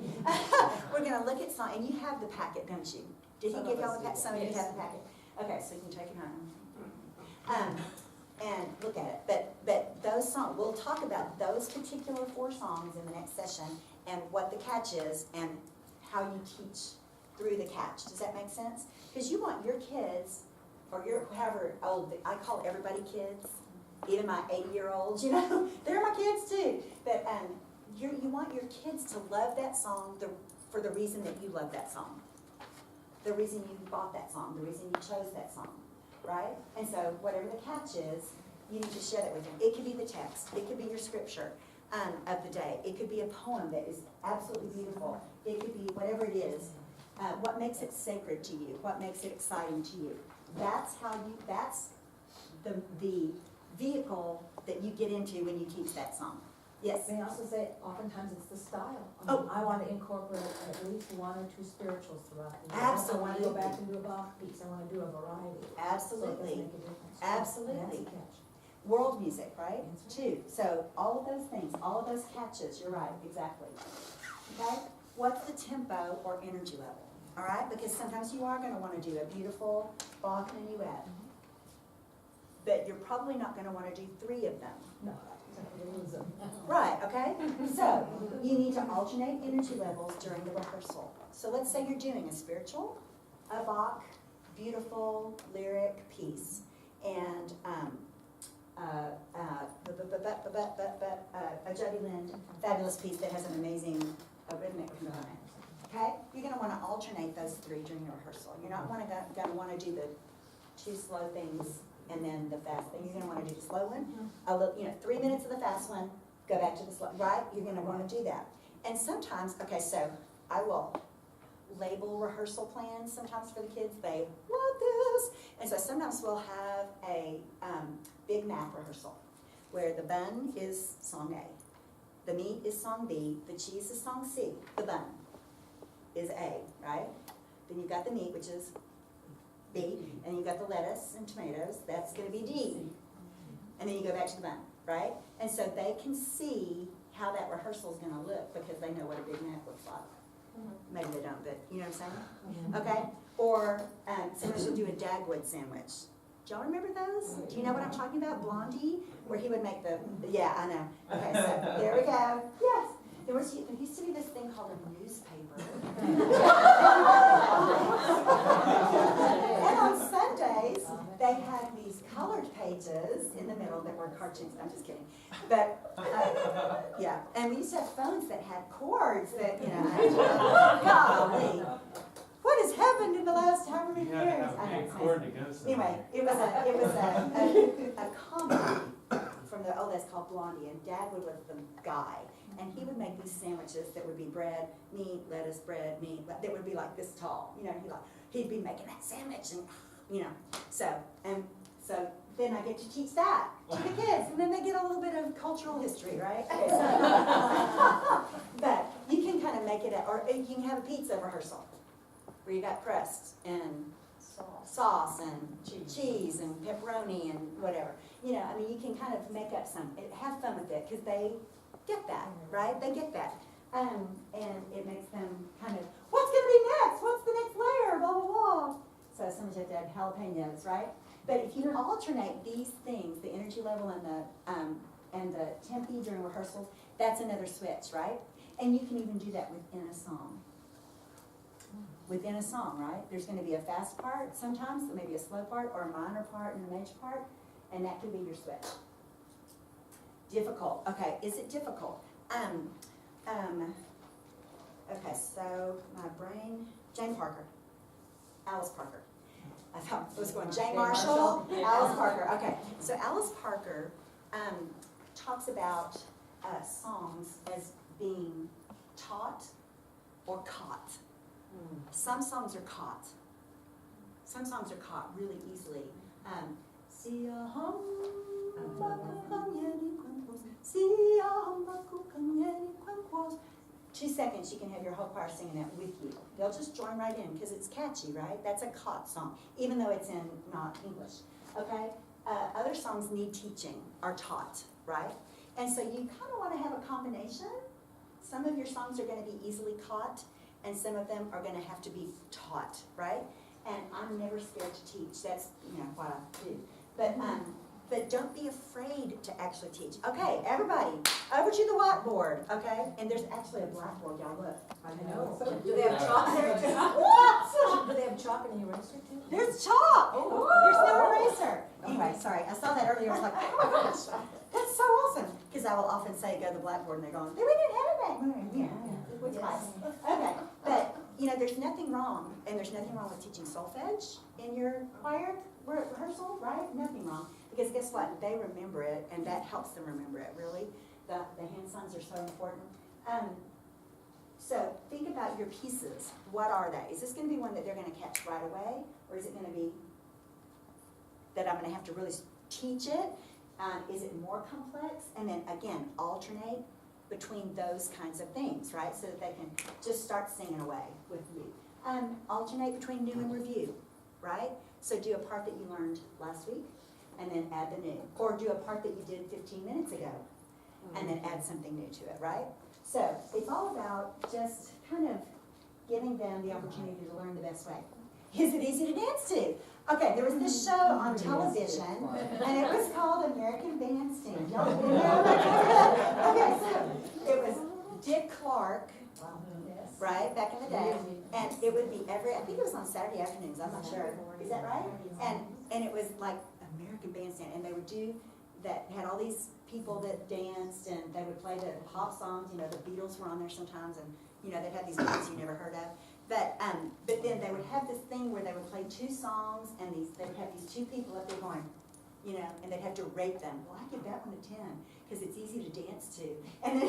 we're going to look at songs, and you have the packet, don't you? Did he give y'all the packet? Some of you have the packet. Okay, so you can take it home and look at it. But those songs, we'll talk about those particular 4 songs in the next session, and what the catch is, and how you teach through the catch. Does that make sense? Because you want your kids, or your however old, I call everybody kids, even my 80-year-olds, you know, they're my kids too. But you want your kids to love that song for the reason that you love that song. The reason you bought that song, the reason you chose that song, right? And so whatever the catch is, you need to share that with them. It could be the text. It could be your scripture of the day. It could be a poem that is absolutely beautiful. It could be whatever it is. What makes it sacred to you? What makes it exciting to you? That's the vehicle that you get into when you teach that song. Yes? May I also say, oftentimes it's the style. Oh. I want to incorporate at least 1 or 2 spirituals throughout the day. Absolutely. I want to go back and do a Bach piece. I want to do a variety. Absolutely. So it does make a difference. Absolutely. That's a catch. World music, right? Too. So all of those things, all of those catches, you're right, exactly. Okay? What's the tempo or energy level? All right? Because sometimes you are going to want to do a beautiful Bach and a duet. But you're probably not going to want to do 3 of them. No, we'll lose them. Right, okay? So you need to alternate energy levels during the rehearsal. So let's say you're doing a spiritual, a Bach, beautiful lyric piece, and a Jody Lind fabulous piece that has an amazing rhythmic component. Okay? You're going to want to alternate those 3 during the rehearsal. You're not going to want to do the 2 slow things and then the fast thing. You're going to want to do the slow one. A little, 3 minutes of the fast one, go back to the slow, right? You're going to want to do that. And sometimes, okay, so I will label rehearsal plans sometimes for the kids. They love this. And so sometimes we'll have a big math rehearsal where the bun is song A, the meat is song B, the cheese is song C, the bun is A, right? Then you've got the meat, which is B, and you've got the lettuce and tomatoes, that's going to be D. And then you go back to the bun, right? And so they can see how that rehearsal is going to look because they know what a Big Mac looks like. Maybe they don't, but you know what I'm saying? Okay? Or sometimes you'll do a Dagwood sandwich. Do y'all remember those? Do you know what I'm talking about? Blondie? Where he would make yeah, I know. Okay, so there we go. Yes. There used to be this thing called a newspaper. And on Sundays, they had these colored pages in the middle that were cartoons. I'm just kidding. But, yeah. And we used to have phones that had cords that, golly. What has happened in the last however many years? Anyway, it was a comedy from the that's called Blondie, and Dagwood was the guy, and he would make these sandwiches that would be bread, meat, lettuce, bread, meat. That would be like this tall, he'd be making that sandwich, and so then I get to teach that to the kids, and then they get a little bit of cultural history, right? But you can kind of make it, or you can have a pizza rehearsal where you got crust and sauce and cheese and pepperoni and whatever. You can kind of make up have fun with it because they get that, right? They get that. And it makes them kind of, what's going to be next? What's the next layer? Blah, blah, blah. So sometimes you have to said jalapenos, right? But if you alternate these things, the energy level and the tempi during rehearsals, that's another switch, right? And you can even do that within a song. Within a song, right? There's going to be a fast part sometimes, maybe a slow part, or a minor part and a major part, and that could be your switch. Difficult. Okay, is it difficult? Okay, so my brain, Jane Parker, Alice Parker. I thought it was going Jane Marshall, Alice Parker. Okay, so Alice Parker talks about songs as being taught or caught. Some songs are caught. Some songs are caught really easily. See 2 seconds, you can have your whole choir singing that with you. They'll just join right in because it's catchy, right? That's a caught song, even though it's in not English. Okay? Other songs need teaching, are taught, right? And so you kind of want to have a combination. Some of your songs are going to be easily caught, and some of them are going to have to be taught, right? And I'm never scared to teach. That's, what I do. But don't be afraid to actually teach. Okay, everybody, over to the whiteboard, okay? And there's actually a blackboard, y'all look. I know. Do they have chalk there too? What? Do they have chalk in the eraser too? There's chalk. There's no eraser. Anyway, sorry, I saw that earlier. I was like, oh my gosh, that's so awesome. Because I will often say, go to the blackboard, and they're going, we didn't have it. Yeah, which was. Okay, but there's nothing wrong, and there's nothing wrong with teaching solfege in your choir rehearsal, right? Nothing wrong. Because guess what? They remember it, and that helps them remember it, really. The hand signs are so important. So think about your pieces. What are they? Is this going to be one that they're going to catch right away? Or is it going to be that I'm going to have to really teach it? Is it more complex? And then, again, alternate between those kinds of things, right? So that they can just start singing away with you. Alternate between new and review, right? So do a part that you learned last week, and then add the new. Or do a part that you did 15 minutes ago, and then add something new to it, right? So it's all about just kind of giving them the opportunity to learn the best way. Is it easy to dance to? Okay, there was this show on television, and it was called American Bandstand. Y'all remember? Okay, so it was Dick Clark, right, back in the day, and it would be I think it was on Saturday afternoons, I'm not sure. Is that right? And it was like American Bandstand, and they would do that, had all these people that danced, and they would play the pop songs. The Beatles were on there sometimes, and they'd have these bands you never heard of. But then they would have this thing where they would play 2 songs, and they would have these 2 people up there going, and they'd have to rate them. Well, I give that one a 10 because it's easy to dance to. And then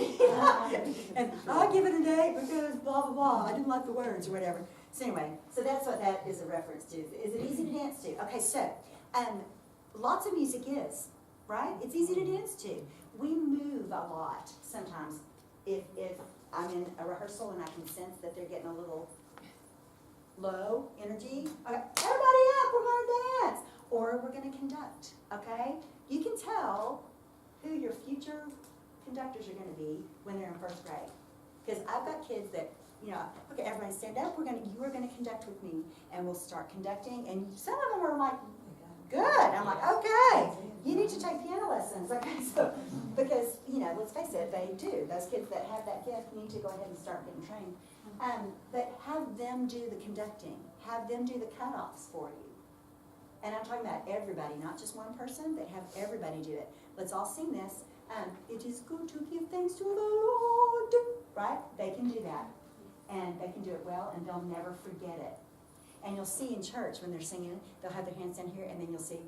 and I give it an 8 because blah blah blah. I didn't like the words or whatever. So anyway, so that's what that is a reference to. Is it easy to dance to? Okay, so lots of music is, right? It's easy to dance to. We move a lot sometimes. If I'm in a rehearsal and I can sense that they're getting a little low energy, okay, everybody up, we're going to dance. Or we're going to conduct, okay? You can tell who your future conductors are going to be when they're in 1st grade. Because I've got kids that, okay, everybody stand up, you are going to conduct with me, and we'll start conducting, and some of them are like, good. I'm like, okay, you need to take piano lessons, okay? So, because, let's face it, they do. Those kids that have that gift need to go ahead and start getting trained. But have them do the conducting. Have them do the cutoffs for you. And I'm talking about everybody, not just one person, but have everybody do it. Let's all sing this. It is good to give thanks to the Lord. Right? They can do that. And they can do it well, and they'll never forget it. And you'll see in church when they're singing, they'll have their hands down here, and then you'll see.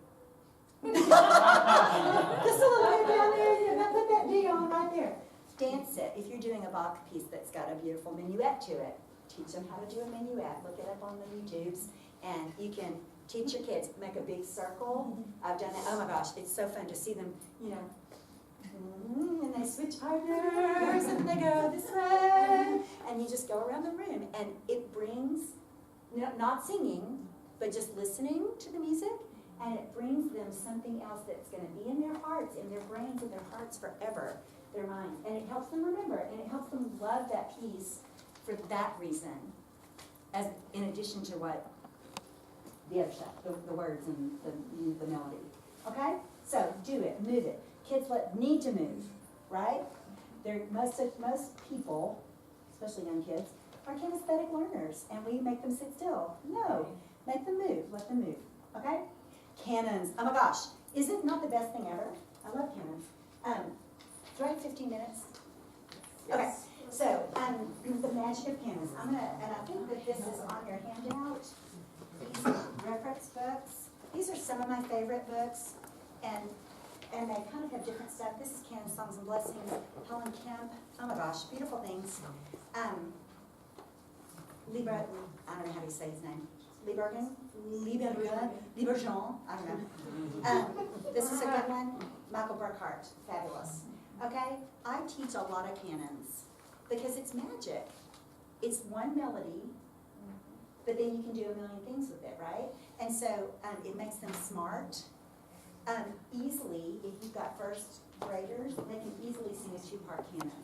Just a little bit down there, and put that D on right there. Dance it. If you're doing a Bach piece that's got a beautiful minuet to it, teach them how to do a minuet. Look it up on the YouTubes, and you can teach your kids. Make a big circle. I've done that. Oh my gosh, it's so fun to see them, and they switch partners, and they go this way, and you just go around the room, and it brings, not singing, but just listening to the music, and it brings them something else that's going to be in their hearts, in their brains, in their hearts forever, their minds, and it helps them remember, and it helps them love that piece for that reason, as in addition to what the other stuff, the words and the melody. Okay? So do it, move it. Kids need to move, right? Most people, especially young kids, are kinesthetic learners, and we make them sit still. No, make them move, let them move. Okay? Cannons. Oh my gosh, is it not the best thing ever? I love cannons. Do I have 15 minutes? Okay, so the magic of cannons. And I think that this is on your handout. These reference books. These are some of my favorite books, and they kind of have different stuff. This is Canon Songs and Blessings, Helen Kemp. Oh my gosh, beautiful things. Libra, I don't know how to say his name. Liebergen, Liebergen, I don't know. This is a good one. Michael Burkhart, fabulous. Okay, I teach a lot of canons because it's magic. It's one melody, but then you can do a million things with it, right? And so it makes them smart. Easily, if you've got first graders, they can easily sing a 2-part canon.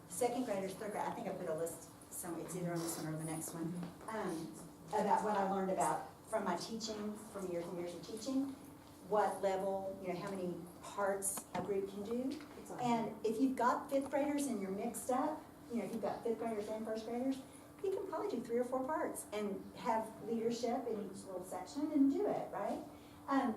Second graders, third grade, I think I put a list somewhere, it's either on this one or the next one, about what I learned about from my teaching, from years and years of teaching, what level, how many parts a group can do. And if you've got 5th graders and you're mixed up, if you've got 5th graders and first graders, you can probably do 3 or 4 parts and have leadership in each little section and do it, right? And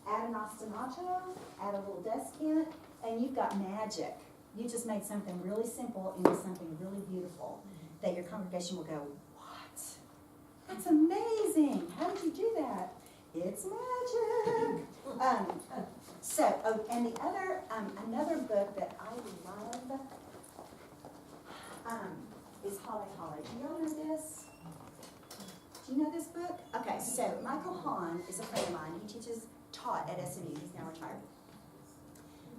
add an ostinato, add a little descant, and you've got magic. You just made something really simple into something really beautiful that your congregation will go, what? That's amazing. How did you do that? It's magic. And the other, another book that I love is Holly Holly. Do y'all know this? Do you know this book? Okay, so Michael Hahn is a friend of mine. He taught at SMU. He's now retired.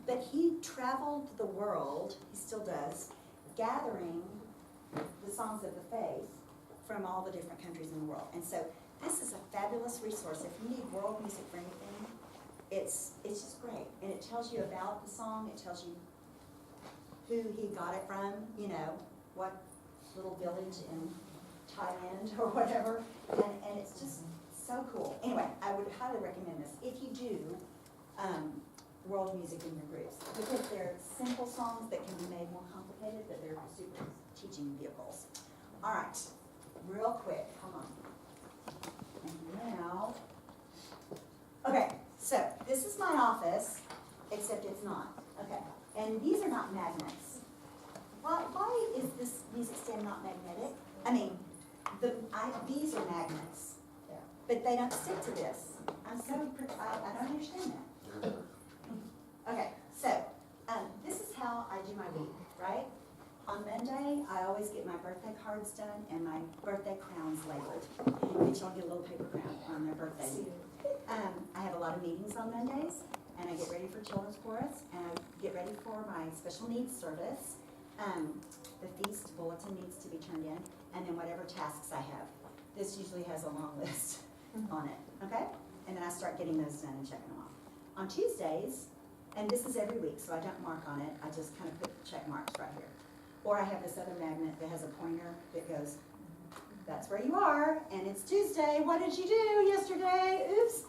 But he traveled the world, he still does, gathering the songs of the faith from all the different countries in the world. And so this is a fabulous resource. If you need world music for anything, it's just great. And it tells you about the song, it tells you who he got it from, what little village in Thailand or whatever. And it's just so cool. Anyway, I would highly recommend this. If you do world music in your groups, because they're simple songs that can be made more complicated, but they're super teaching vehicles. All right, real quick, hold on. And now, okay, so this is my office, except it's not. Okay, and these are not magnets. Why is this music stand not magnetic? I mean, these are magnets, but they don't stick to this. I don't understand that. Okay, so this is how I do my week, right? On Monday, I always get my birthday cards done and my birthday crowns labeled. Each y'all get a little paper crown on their birthday. I have a lot of meetings on Mondays, and I get ready for children's chorus, and I get ready for my special needs service. The feast bulletin needs to be turned in, and then whatever tasks I have. This usually has a long list on it, okay? And then I start getting those done and checking them off. On Tuesdays, and this is every week, so I don't mark on it, I just kind of put check marks right here. Or I have this other magnet that has a pointer that goes, that's where you are, and it's Tuesday, what did you do yesterday? Oops.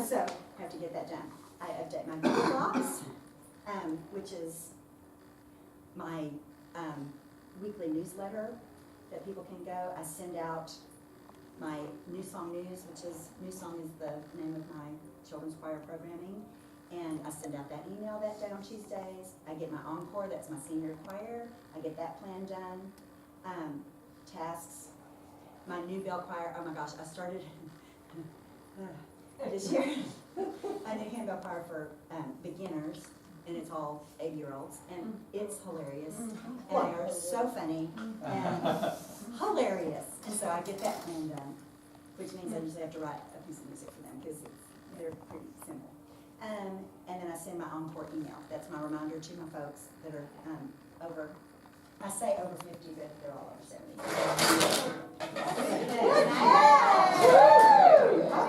So I have to get that done. I update my Google Docs, which is my weekly newsletter that people can go. I send out my New Song News, which is, New Song is the name of my children's choir programming. And I send out that email that day on Tuesdays. I get my encore, that's my senior choir. I get that plan done. Tasks. My new bell choir, oh my gosh, I started this year a new handbell choir for beginners, and it's all 8-year-olds, and it's hilarious. And they are so funny and hilarious. And so I get that plan done, which means I usually have to write a piece of music for them because they're pretty simple. And then I send my encore email. That's my reminder to my folks that are over, I say over 50, but they're all over 70. Oh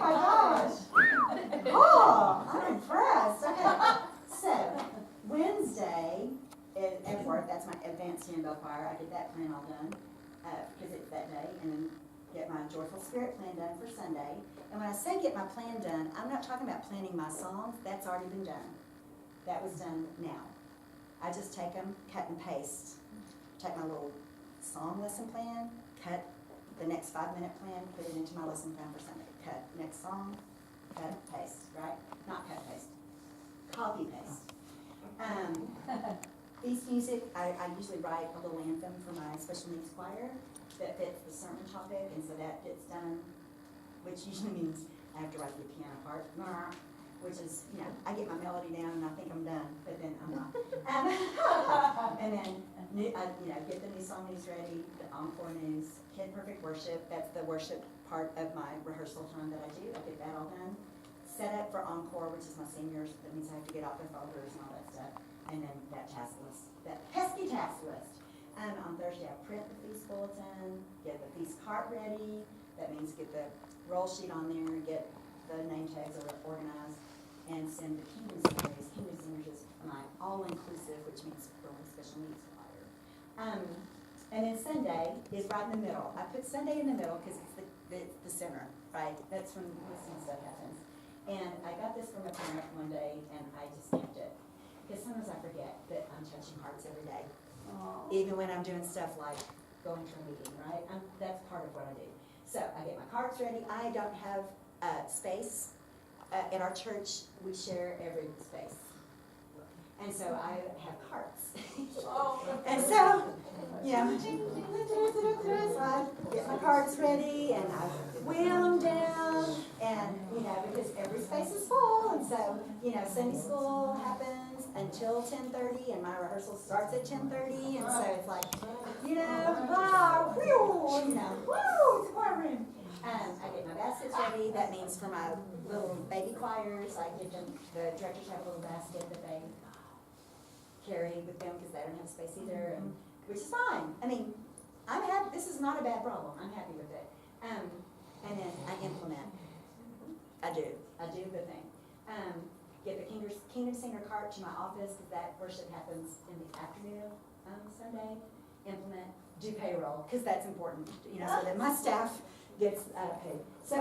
my gosh. Oh, I'm impressed. Okay. So, Wednesday at work, that's my advanced handbell choir. I get that plan all done because it's that day. And then get my Joyful Spirit plan done for Sunday. And when I say get my plan done, I'm not talking about planning my songs, that's already been done. That was done now. I just take them, cut and paste. Take my little song lesson plan, cut the next 5-minute plan, put it into my lesson plan for Sunday. Cut next song, cut, paste, right? Not cut, paste. Copy, paste. Feast music, I usually write a little anthem for my special needs choir that fits the sermon topic, and so that gets done, which usually means I have to write the piano part, which is, I get my melody down and I think I'm done, but then I'm not. And then, get the new song news ready, the encore news, Kid Perfect Worship, that's the worship part of my rehearsal time that I do, I get that all done. Set up for encore, which is my seniors, that means I have to get out their folders and all that stuff. And then that task list, that pesky task list. On Thursday, I print the feast bulletin, get the feast cart ready. That means get the roll sheet on there, get the name tags organized, and send the Kingdom Singers. Kingdom Singers is my all-inclusive, which means for my special needs choir. And then Sunday is right in the middle. I put Sunday in the middle because it's the center, right? That's when listening stuff happens. And I got this from a parent one day, and I just kept it. Because sometimes I forget that I'm touching hearts every day. Even when I'm doing stuff like going to a meeting, right? That's part of what I do. So I get my cards ready. I don't have space. At our church, we share every space. And so I have carts. And so, so I get my cards ready and I wheel them down and, because every space is full. And so, Sunday school happens until 10:30 and my rehearsal starts at 10:30. And so it's like, wow, whew, woo, it's a choir room. I get my baskets ready. That means for my little baby choirs, I give them, the directors have a little basket that they carry with them because they don't have space either, and which is fine. I mean, I'm happy. This is not a bad problem. I'm happy with it. And then I implement. I do the thing. Get the Kingdom Singer cart to my office because that worship happens in the afternoon of Sunday. Implement. Do payroll because that's important. So that my staff gets paid. So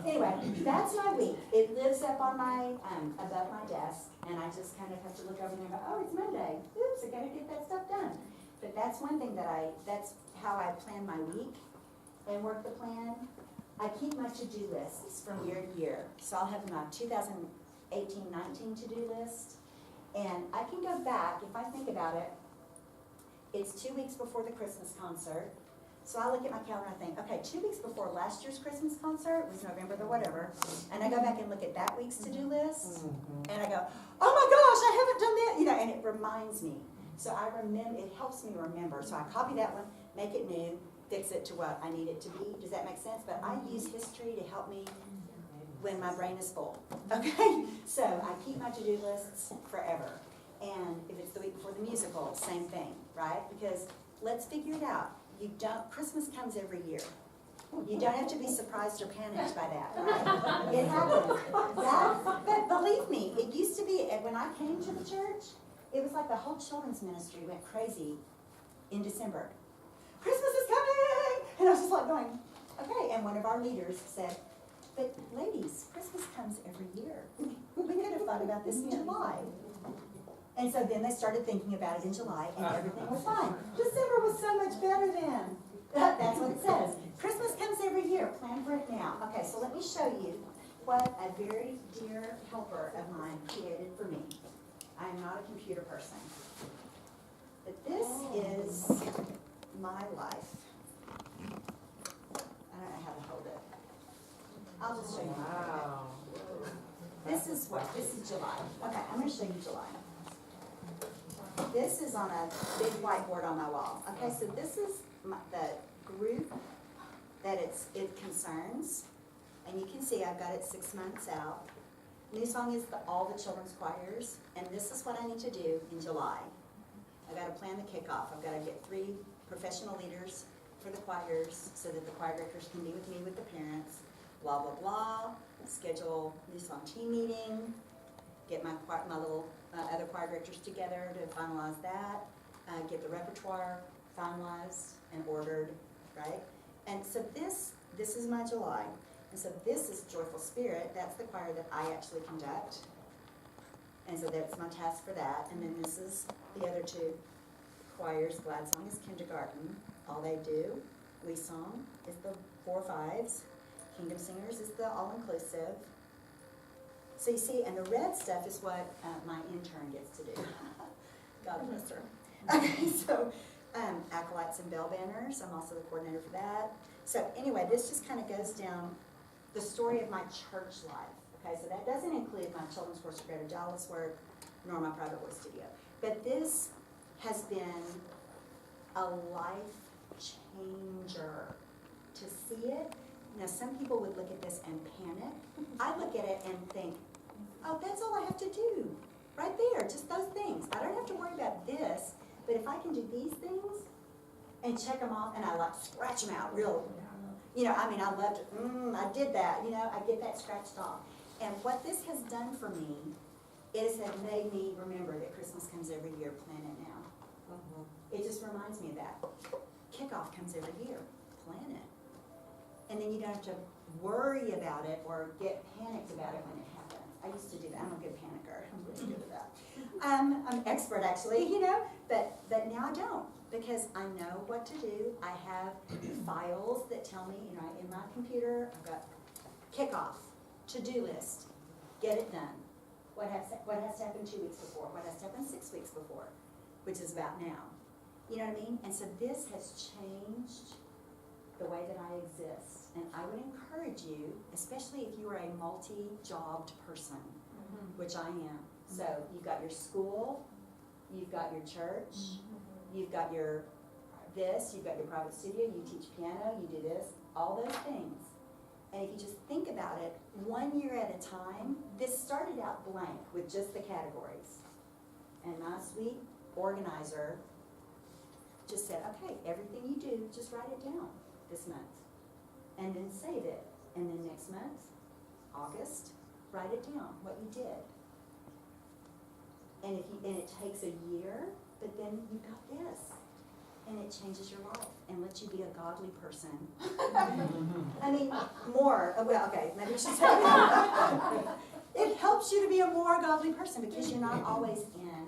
anyway, that's my week. It lives up on my above my desk, and I just kind of have to look over there and go, oh, it's Monday. Oops, I gotta get that stuff done. But that's one thing that's how I plan my week and work the plan. I keep my to-do lists from year to year. So I'll have my 2018-19 to-do list, and I can go back, if I think about it, it's 2 weeks before the Christmas concert. So I look at my calendar and I think, okay, 2 weeks before last year's Christmas concert was November the whatever, and I go back and look at that week's to-do list, and I go, oh my gosh, I haven't done that, and it reminds me. So I remember, it helps me remember. So I copy that one, make it new, fix it to what I need it to be. Does that make sense? But I use history to help me when my brain is full, okay? So I keep my to-do lists forever. And if it's the week before the musical, same thing, right? Because let's figure it out. Christmas comes every year. You don't have to be surprised or panicked by that, right? It happens. But believe me, it used to be, when I came to the church, it was like the whole children's ministry went crazy in December. Christmas is coming! And I was just like going, okay. And one of our leaders said, but ladies, Christmas comes every year. We could have thought about this in July. And so then they started thinking about it in July, and everything was fine. December was so much better then. That's what it says. Christmas comes every year. Plan for it now. Okay, so let me show you what a very dear helper of mine created for me. I am not a computer person. But this is my life. I don't know how to hold it. I'll just show you. Wow. This is July. Okay, I'm going to show you July. This is on a big whiteboard on my wall. Okay, so this is the group that it concerns. And you can see I've got it 6 months out. New Song is all the children's choirs. And this is what I need to do in July. I've got to plan the kickoff. I've got to get 3 professional leaders for the choirs so that the choir directors can be with me with the parents. Blah, blah, blah. Schedule New Song team meeting. Get my little other choir directors together to finalize that. Get the repertoire finalized and ordered, right? And so this is my July. And so this is Joyful Spirit. That's the choir that I actually conduct. And so that's my task for that. And then this is the other two choirs. Glad Song is kindergarten. All they do. We Song is the 4/5s. Kingdom Singers is the all-inclusive. So you see, and the red stuff is what my intern gets to do. God bless her. Okay, so acolytes and bell banners. I'm also the coordinator for that. So anyway, this just kind of goes down the story of my church life. Okay, so that doesn't include my children's course of Greater Dallas work, nor my private voice studio. But this has been a life changer to see it. Now, some people would look at this and panic. I look at it and think, oh, that's all I have to do. Right there, just those things. I don't have to worry about this, but if I can do these things and check them off, and I like scratch them out real, you know, I mean, I loved it. I did that, you know, I get that scratched off. And what this has done for me is it made me remember that Christmas comes every year, plan it now. It just reminds me of that. Kickoff comes every year, plan it. And then you don't have to worry about it or get panicked about it when it happens. I used to do that. I'm a good panicker. I'm really good at that. I'm an expert actually, you know, but now I don't because I know what to do. I have files that tell me, you know, in my computer, I've got kickoff, to-do list, get it done. What has to happen 2 weeks before? What has to happen 6 weeks before? Which is about now. You know what I mean? And so this has changed the way that I exist. And I would encourage you, especially if you are a multi-jobbed person, which I am. So you've got your school, you've got your church, you've got your this, you've got your private studio, you teach piano, you do this, all those things. And if you just think about it, 1 year at a time, this started out blank with just the categories. And my sweet organizer just said, okay, everything you do, just write it down this month. And then save it. And then next month, August, write it down, what you did. And it takes a year, but then you've got this. And it changes your life and lets you be a godly person. I mean, more, well, okay, maybe I should say that. It helps you to be a more godly person because you're not always in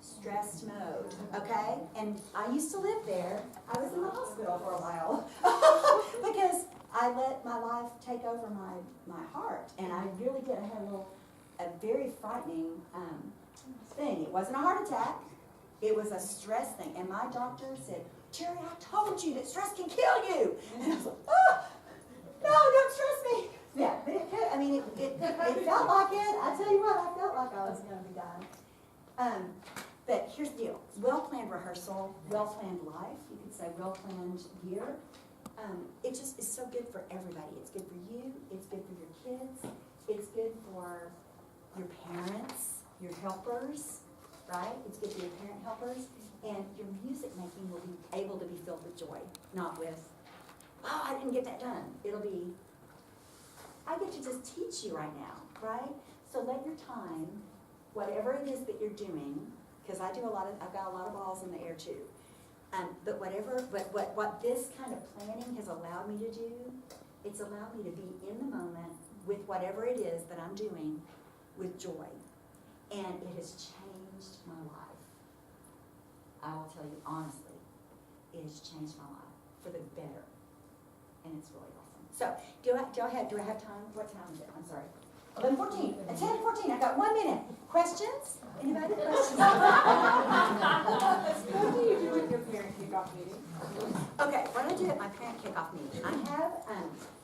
stressed mode, okay? And I used to live there. I was in the hospital for a while because I let my life take over my heart. And I really did. I had a very frightening thing. It wasn't a heart attack. It was a stress thing. And my doctor said, Terrie, I told you that stress can kill you. And I was like, oh, no, don't stress me. Yeah, but it could. I mean, it felt like it. I tell you what, I felt like I was going to be dying. But here's the deal. Well-planned rehearsal, well-planned life, you could say well-planned year. It just is so good for everybody. It's good for you. It's good for your kids. It's good for your parents, your helpers, right? It's good for your parent helpers. And your music making will be able to be filled with joy, not with, oh, I didn't get that done. It'll be, I get to just teach you right now, right? So let your time, whatever it is that you're doing, because I've got a lot of balls in the air too. But what this kind of planning has allowed me to do, it's allowed me to be in the moment with whatever it is that I'm doing with joy. And it has changed my life. I will tell you honestly, it has changed my life for the better. And it's really awesome. So, do I have time? What time is it? I'm sorry. 11:14. At 10:14. I've got 1 minute. Questions? Anybody? Questions? What do you do with your parent kickoff meeting? Okay, what do I do at my parent kickoff meeting?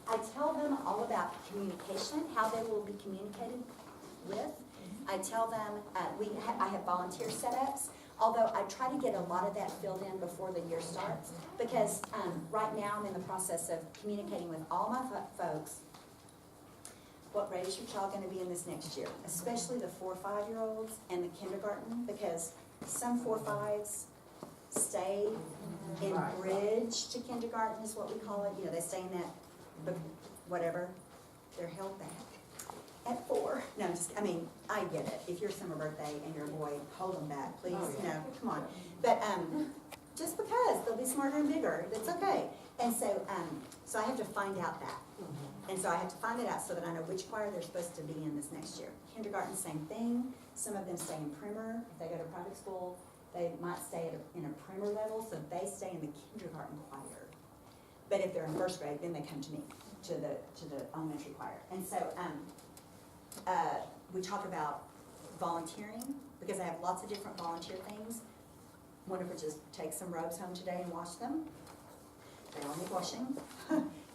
I tell them all about communication, how they will be communicated with. I tell them, I have volunteer setups, although I try to get a lot of that filled in before the year starts, because right now I'm in the process of communicating with all my folks. What grade is your child going to be in this next year? Especially the 4 or 5-year-olds and the kindergarten, because some 4 or 5s stay in bridge to kindergarten is what we call it. You know, they stay in that, whatever, they're held back at 4. No, I get it. If your summer birthday and you're a boy, hold them back, please. You know, come on. But just because, they'll be smarter and bigger, that's okay. And so, so I have to find out that. And so I have to find it out so that I know which choir they're supposed to be in this next year. Kindergarten, same thing. Some of them stay in primer. If they go to private school, they might stay in a primer level, so they stay in the kindergarten choir. But if they're in first grade, then they come to me, to the elementary choir. And so we talk about volunteering, because I have lots of different volunteer things. One of which is take some robes home today and wash them. They all need washing.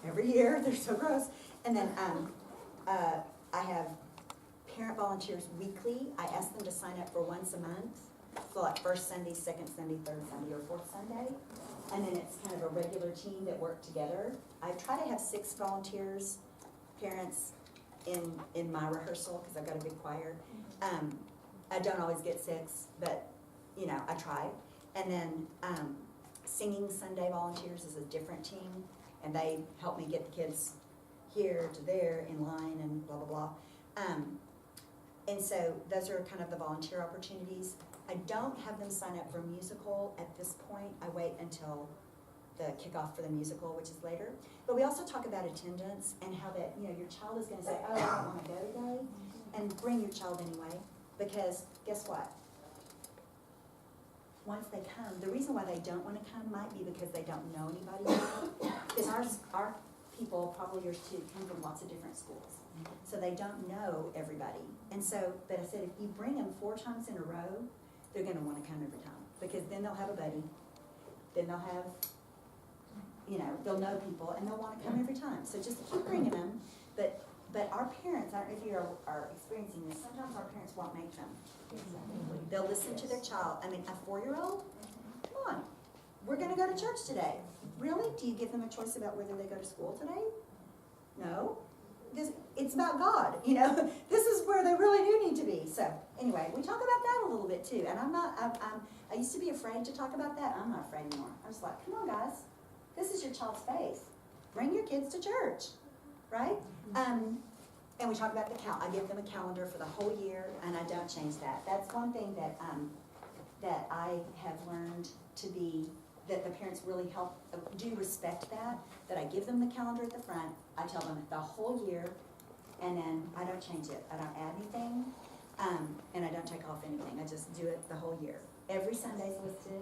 Every year, they're so gross. And then I have parent volunteers weekly. I ask them to sign up for once a month. So like first Sunday, second Sunday, third Sunday, or fourth Sunday. And then it's kind of a regular team that work together. I try to have 6 volunteers, parents, in my rehearsal, because I've got a big choir. I don't always get 6, but you know, I try. And then singing Sunday volunteers is a different team, and they help me get the kids here to there in line and blah, blah, blah. And so those are kind of the volunteer opportunities. I don't have them sign up for musical at this point. I wait until the kickoff for the musical, which is later. But we also talk about attendance and how that, you know, your child is going to say, oh, I don't want to go today, and bring your child anyway, because guess what? Once they come, the reason why they don't want to come might be because they don't know anybody. Because our people, probably yours too, come from lots of different schools. So they don't know everybody. And so, but I said, if you bring them 4 times in a row, they're going to want to come every time. Because then they'll have a buddy. Then they'll have, you know, they'll know people, and they'll want to come every time. So just keep bringing them. But our parents, I don't know if you are experiencing this, sometimes our parents won't make them. They'll listen to their child. I mean, a 4-year-old, come on, we're going to go to church today. Really? Do you give them a choice about whether they go to school today? No. Because it's about God, you know. This is where they really do need to be. So anyway, we talk about that a little bit too. And I used to be afraid to talk about that. I'm not afraid anymore. I'm just like, come on guys, this is your child's faith. Bring your kids to church, right? And we talk about the I give them a calendar for the whole year, and I don't change that. That's one thing that that I have learned to be, that the parents really do respect that I give them the calendar at the front. I tell them the whole year, and then I don't change it. I don't add anything, and I don't take off anything. I just do it the whole year. Every Sunday's listed,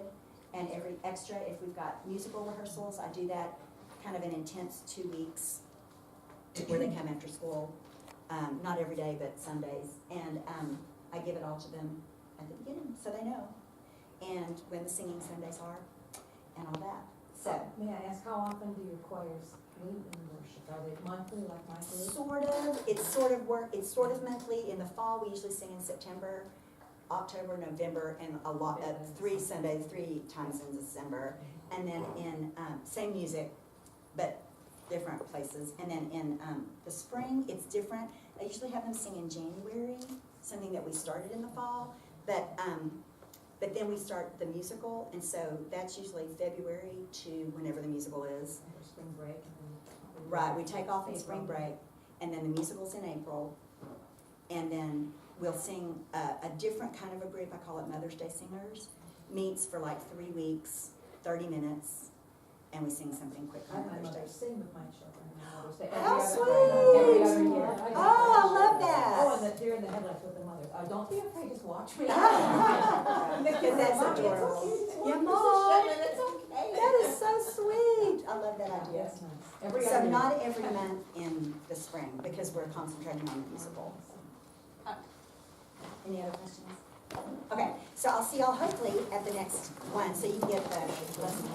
and every extra, if we've got musical rehearsals, I do that kind of an intense 2 weeks where they come after school. Not every day, but Sundays. And I give it all to them at the beginning, so they know. And when the singing Sundays are, and all that. So. May I ask, how often do your choirs meet in worship? Are they monthly, like my group? Sort of. It's sort of monthly. In the fall, we usually sing in September, October, November, and a lot of 3 Sundays, 3 times in December. And then in same music, but different places. And then in the spring, it's different. I usually have them sing in January, something that we started in the fall. But then we start the musical, and so that's usually February to whenever the musical is. Spring break. Right, we take off in spring break, and then the musical's in April. And then we'll sing a different kind of a group, I call it Mother's Day Singers, meets for like 3 weeks, 30 minutes, and we sing something quick I on have my Mother's mother Day. sing with my children on Mother's Day. How Every other sweet! year. Oh, I love that. Oh, and the deer in the headlights with the mother. Don't be afraid, just watch me. Because that's Mom, adorable. it's okay, Yeah, just Mom. It's okay. That is so sweet. I love that idea. Yes, nice. Every So other year. not every month in the spring, because we're concentrating on the musical. Any other questions? Okay, so I'll see y'all hopefully at the next one, so you can get the lesson.